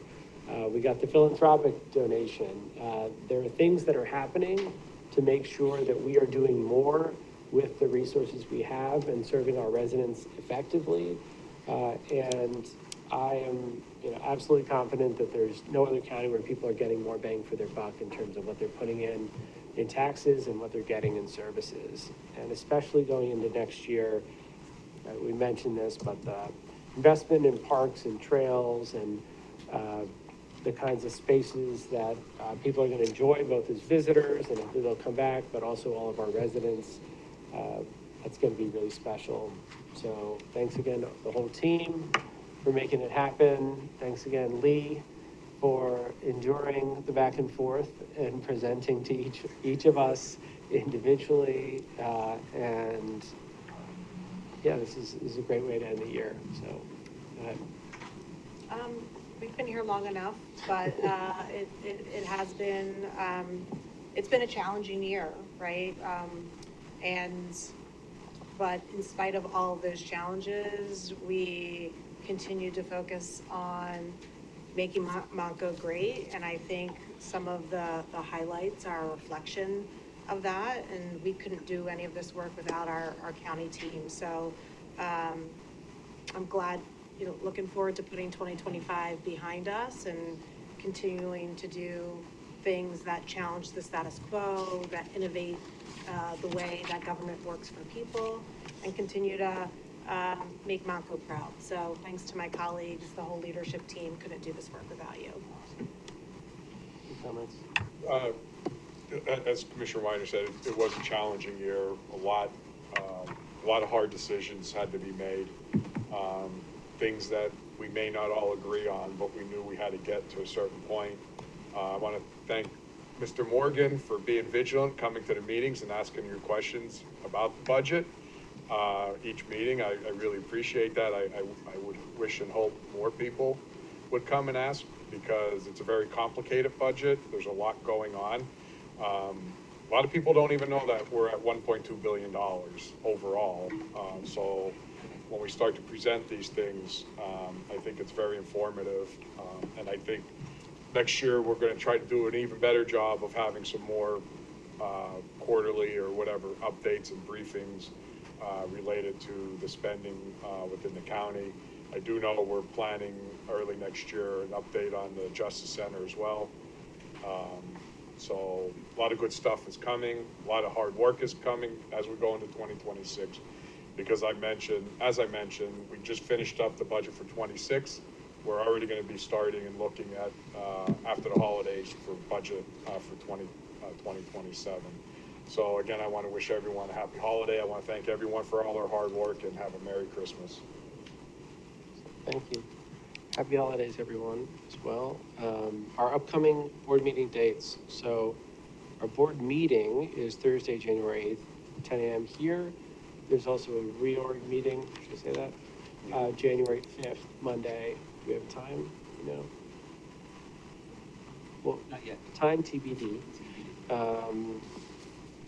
We got the philanthropic donation. There are things that are happening to make sure that we are doing more with the resources we have and serving our residents effectively. And I am, absolutely confident that there's no other county where people are getting more bang for their buck in terms of what they're putting in taxes and what they're getting in services. And especially going into next year, we mentioned this, but the investment in parks and trails and the kinds of spaces that people are going to enjoy, both as visitors and they'll come back, but also all of our residents, that's going to be really special. So thanks again to the whole team for making it happen. Thanks again, Lee, for enduring the back and forth and presenting to each of us individually. And yeah, this is a great way to end the year. So we've been here long enough, but it has been, it's been a challenging year, right? But in spite of all of those challenges, we continue to focus on making Monco great. And I think some of the highlights are a reflection of that. And we couldn't do any of this work without our county team. So I'm glad looking forward to putting 2025 behind us and continuing to do things that challenge the status quo, that innovate the way that government works for people, and continue to make Monco proud. So thanks to my colleagues, the whole leadership team couldn't do this work without you. Comments? As Commissioner Weiner said, it was a challenging year. A lot of hard decisions had to be made. Things that we may not all agree on, but we knew we had to get to a certain point. I want to thank Mr. Morgan for being vigilant, coming to the meetings and asking your questions about the budget. Each meeting, I really appreciate that. I would wish and hope more people would come and ask, because it's a very complicated budget. There's a lot going on. A lot of people don't even know that we're at $1.2 billion overall. So when we start to present these things, I think it's very informative. And I think next year we're going to try to do an even better job of having some more quarterly or whatever updates and briefings related to the spending within the county. I do know we're planning early next year an update on the Justice Center as well. So a lot of good stuff is coming. A lot of hard work is coming as we go into 2026. Because as I mentioned, we just finished up the budget for 26. We're already going to be starting and looking at, after the holidays, for budget for 2027. So again, I want to wish everyone a happy holiday. I want to thank everyone for all their hard work and have a Merry Christmas. Thank you. Happy holidays, everyone, as well. Our upcoming board meeting dates. So our board meeting is Thursday, January 8th, 10 a.m. here. There's also a reorg meeting, should I say that? January 5th, Monday. Do we have time? No. Well, not yet. Time TBD.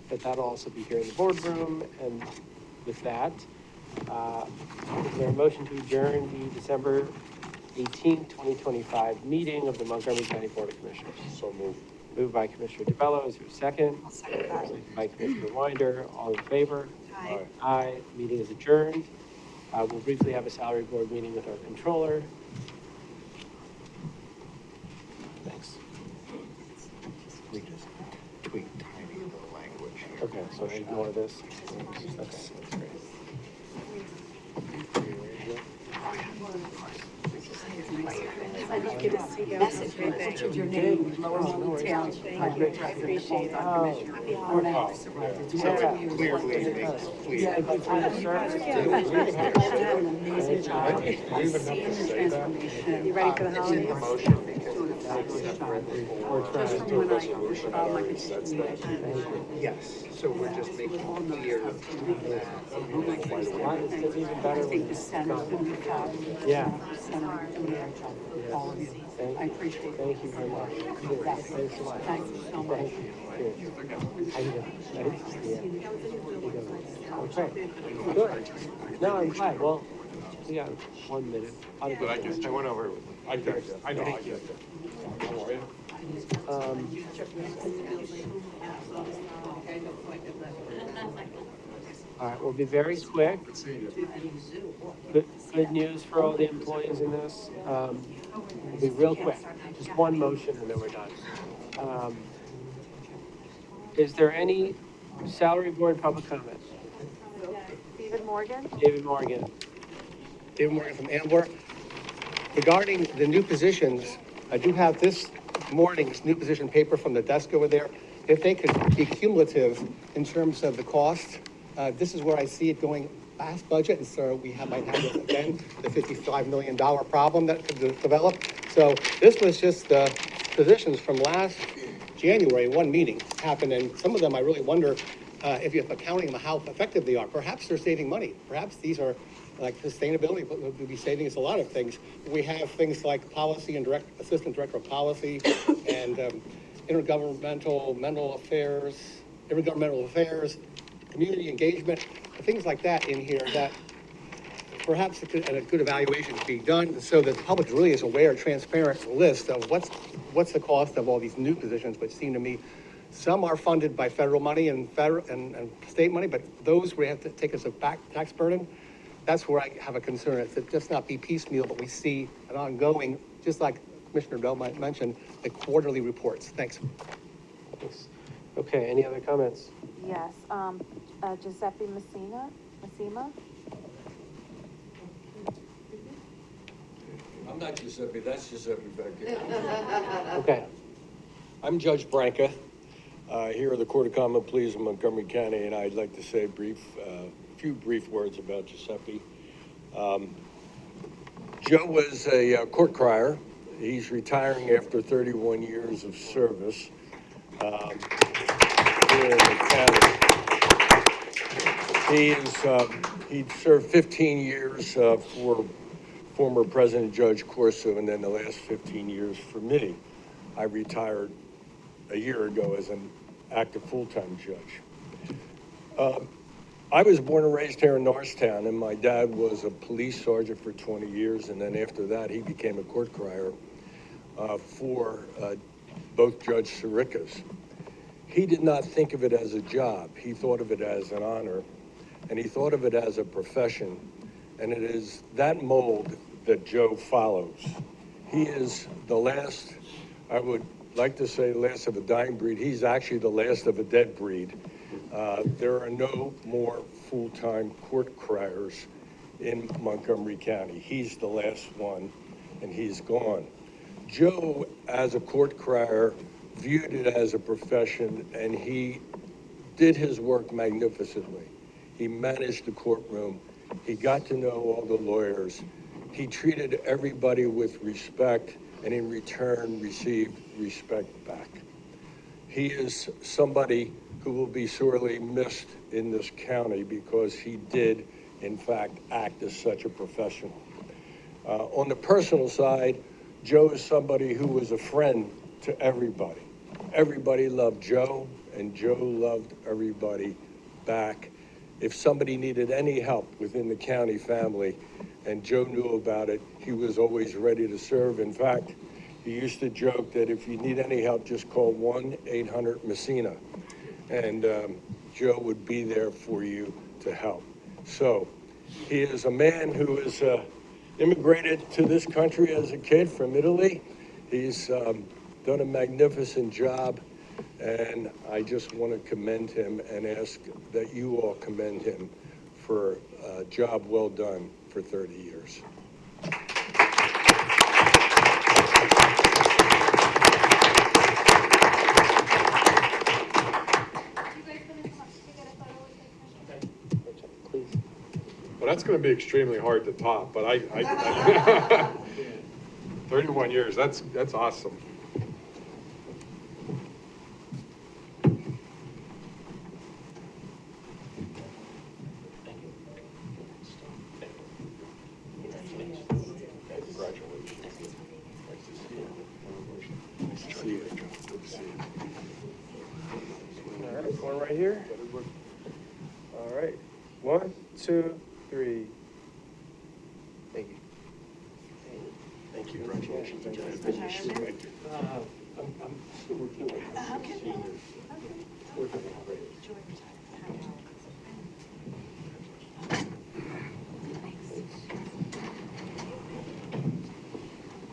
But that'll also be here in the boardroom. And with that, is there a motion to adjourn the December 18th, 2025 meeting of the Montgomery County Board of Commissioners? So moved. Moved by Commissioner DeBello. Is there a second? I'll second that. Seconded by Commissioner Winder. All in favor? Aye. Aye. Meeting is adjourned. We'll briefly have a salary board meeting with our controller. Thanks. We just tweak tiny little language here. Okay, so ignore this. Okay, that's great. Good to see you. Message Your name, Lower Moreland Township. I appreciate that. Happy holidays. Clearly makes clear. Yeah, good for your service. Amazing job. You ready for the holidays? Motion because yes, so we're just making clear that. It's even better when it's yeah. I appreciate it. Thank you very much. Thanks so much. Thank you so much. How you doing? Nice to see you. Okay, good. No, I'm glad. Well, we got 1 minute. I went over it with I know, I get it. How are you? All right, we'll be very quick. Good news for all the employees in this. We'll be real quick. Just one motion and then we're done. Is there any salary board public comments? David Morgan? David Morgan. David Morgan from Ambler. Regarding the new positions, I do have this morning's new position paper from the desk over there. If they could be cumulative in terms of the cost, this is where I see it going last budget, and so might have again the $55 million problem that could develop. So this was just the positions from last January, one meeting happened, and some of them I really wonder if you're accounting them how effective they are. Perhaps they're saving money. Perhaps these are like sustainability, but we'll be saving us a lot of things. We have things like policy and assistant director of policy and intergovernmental affairs, community engagement, things like that in here that perhaps a good evaluation is being done so that the public really is aware, transparent list of what's the cost of all these new positions, which seem to me some are funded by federal money and state money, but those we have to take as a back tax burden. that's where I have a concern. It's that just not be piecemeal, but we see an ongoing, just like Commissioner Bell might mention, the quarterly reports. Thanks. Thanks. Okay, any other comments? Yes, Giuseppe Massima? I'm not Giuseppe, that's Giuseppe back there. Okay. I'm Judge Branca, here at the Court of Common Pleas in Montgomery County, and I'd like to say a few brief words about Giuseppe. Joe was a court crier. He's retiring after 31 years of service here in the county. He served 15 years for former President Judge Corso, and then the last 15 years for me. I retired a year ago as an active full-time judge. I was born and raised here in Norristown, and my dad was a police sergeant for 20 years, and then after that, he became a court crier for both Judge Sirica's. He did not think of it as a job. He thought of it as an honor, and he thought of it as a profession, and it is that mold that Joe follows. He is the last, I would like to say, last of a dying breed. He's actually the last of a dead breed. There are no more full-time court criers in Montgomery County. He's the last one, and he's gone. Joe, as a court crier, viewed it as a profession, and he did his work magnificently. He managed the courtroom. He got to know all the lawyers. He treated everybody with respect, and in return received respect back. He is somebody who will be sorely missed in this county because he did, in fact, act as such a professional. On the personal side, Joe is somebody who was a friend to everybody. Everybody loved Joe, and Joe loved everybody back. If somebody needed any help within the county family, and Joe knew about it, he was always ready to serve. In fact, he used to joke that if you need any help, just call 1-800-MESSINA, and Joe would be there for you to help. So he is a man who is immigrated to this country as a kid from Italy. He's done a magnificent job, and I just want to commend him and ask that you all commend him for a job well done for 30 years. Well, that's going to be extremely hard to top, but I 31 years, that's awesome. All right, one right here. All right, 1, 2, 3. Thank you. Thank you. Congratulations. Thank you. I'm still working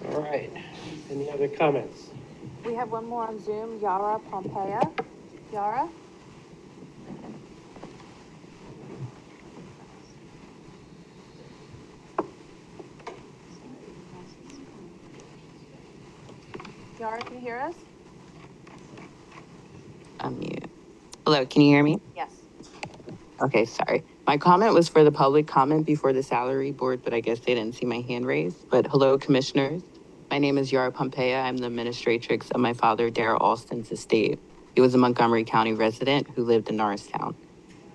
All right, any other comments? We have one more on Zoom, Yara Pompeya. Yara? Yara, can you hear us? Hello, can you hear me? Yes. Okay, sorry. My comment was for the public comment before the salary board, but I guess they didn't see my hand raised. But hello, commissioners. My name is Yara Pompeya. I'm the administratrix of my father, Darrell Alston's estate. He was a Montgomery County resident who lived in Norristown.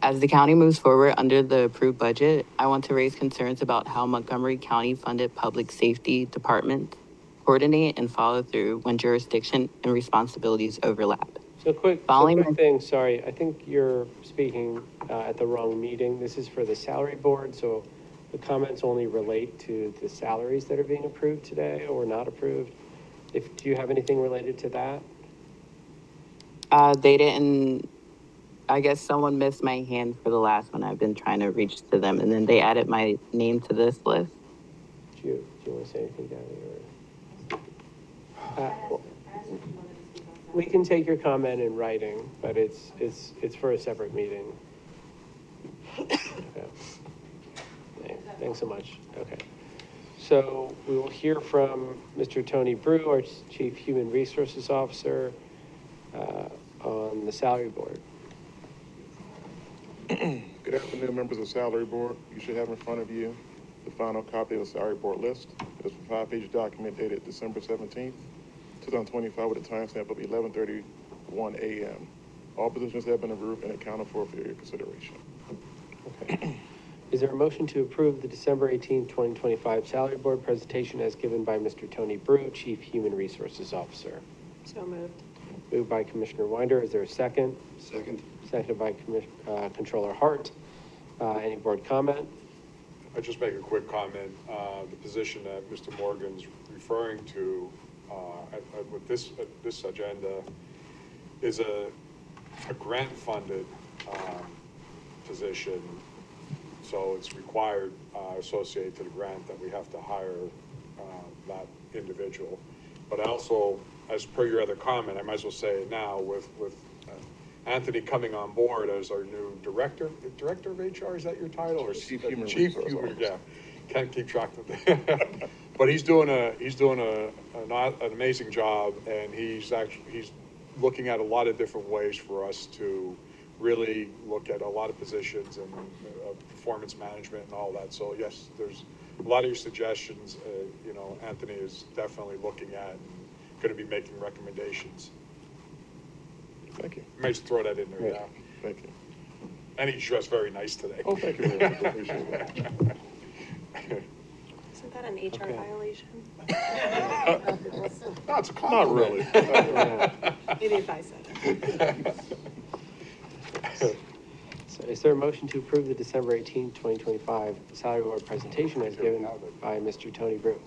As the county moves forward under the approved budget, I want to raise concerns about how Montgomery County funded public safety departments coordinate and follow through when jurisdiction and responsibilities overlap. So quick thing, sorry, I think you're speaking at the wrong meeting. This is for the salary board, so the comments only relate to the salaries that are being approved today or not approved. Do you have anything related to that? They didn't, I guess someone missed my hand for the last one. I've been trying to reach to them, and then they added my name to this list. Do you want to say anything, Gabby, or? We can take your comment in writing, but it's for a separate meeting. Okay. Thanks so much. Okay. So we will hear from Mr. Tony Brew, our Chief Human Resources Officer, on the salary board. Good afternoon, members of the Salary Board. You should have in front of you the final copy of the Salary Board list. It is a 5-page document dated December 17th, 2025 with a timestamp of 11:31 a.m. All positions have been approved and accounted for your consideration. Okay. Is there a motion to approve the December 18th, 2025 Salary Board presentation as given by Mr. Tony Brew, Chief Human Resources Officer? So moved. Moved by Commissioner Winder. Is there a second? Second. Seconded by Controller Hart. Any board comment? I'll just make a quick comment. The position that Mr. Morgan's referring to with this agenda is a grant-funded position. So it's required, associated to the grant, that we have to hire that individual. But also, as per your other comment, I might as well say it now, with Anthony coming on board as our new director of HR, is that your title? Or Chief Human Chief Resource Human, Officer. yeah, can't keep track of it. But he's doing an amazing job, and he's looking at a lot of different ways for us to really look at a lot of positions and performance management and all that. So yes, there's a lot of your suggestions, Anthony is definitely looking at and going to be making recommendations. Thank you. May just throw that in there, yeah. Thank you. And he's dressed very nice today. Oh, thank you very much. I appreciate that. Isn't that an HR Okay. violation? No, it's a compliment. Not really. Maybe if I said it. So is there a motion to approve the December 18th, 2025 salary board presentation as given by Mr. Tony Brew?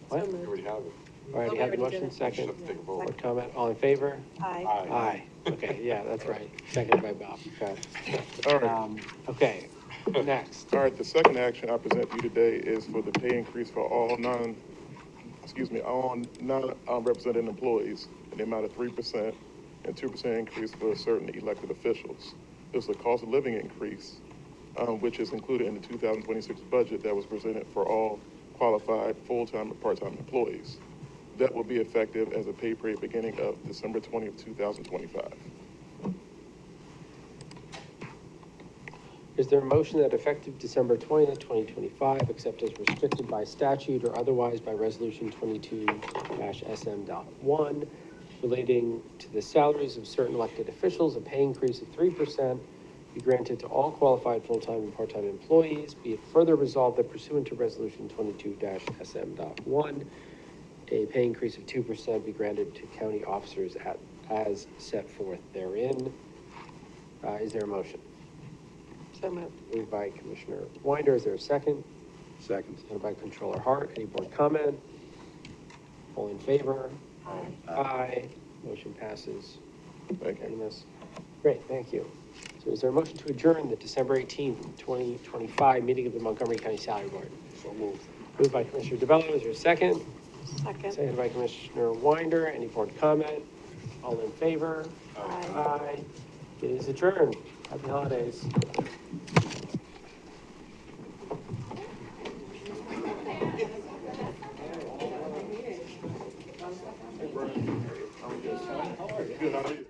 What? You already have it. All right, Oh, you we have the already did motion, it. second. Just have to take a vote. Board comment, all in favor? Aye. Aye. Okay, yeah, that's right. Seconded by Bob. Okay. All right. Okay, next. All right, the second action I present to you today is for the pay increase for all non-represented employees in the amount of 3% and 2% increase for certain elected officials. There's a cost of living increase, which is included in the 2026 budget that was presented for all qualified full-time and part-time employees. That will be effective as a pay period beginning of December 20th, 2025. Is there a motion that effective December 20th, 2025, except as restricted by statute or otherwise by Resolution 22-SM.1, relating to the salaries of certain elected officials, a pay increase of 3% be granted to all qualified full-time and part-time employees? Be it further resolved that pursuant to Resolution 22-SM.1, a pay increase of 2% be granted to county officers as set forth therein. Is there a motion? So moved. Moved by Commissioner Winder. Is there a second? Second. Seconded by Controller Hart. Any board comment? All in favor? Aye. Aye. Motion passes. Thank you. Unanimous. Great, thank you. So is there a motion to adjourn the December 18th, 2025 meeting of the Montgomery County Salary Board? So moved. Moved by Commissioner DeBello. Is there a second? Second. Seconded by Commissioner Winder. Any board comment? All in favor? Aye. Aye. It is adjourned. Happy holidays. Good, how are you?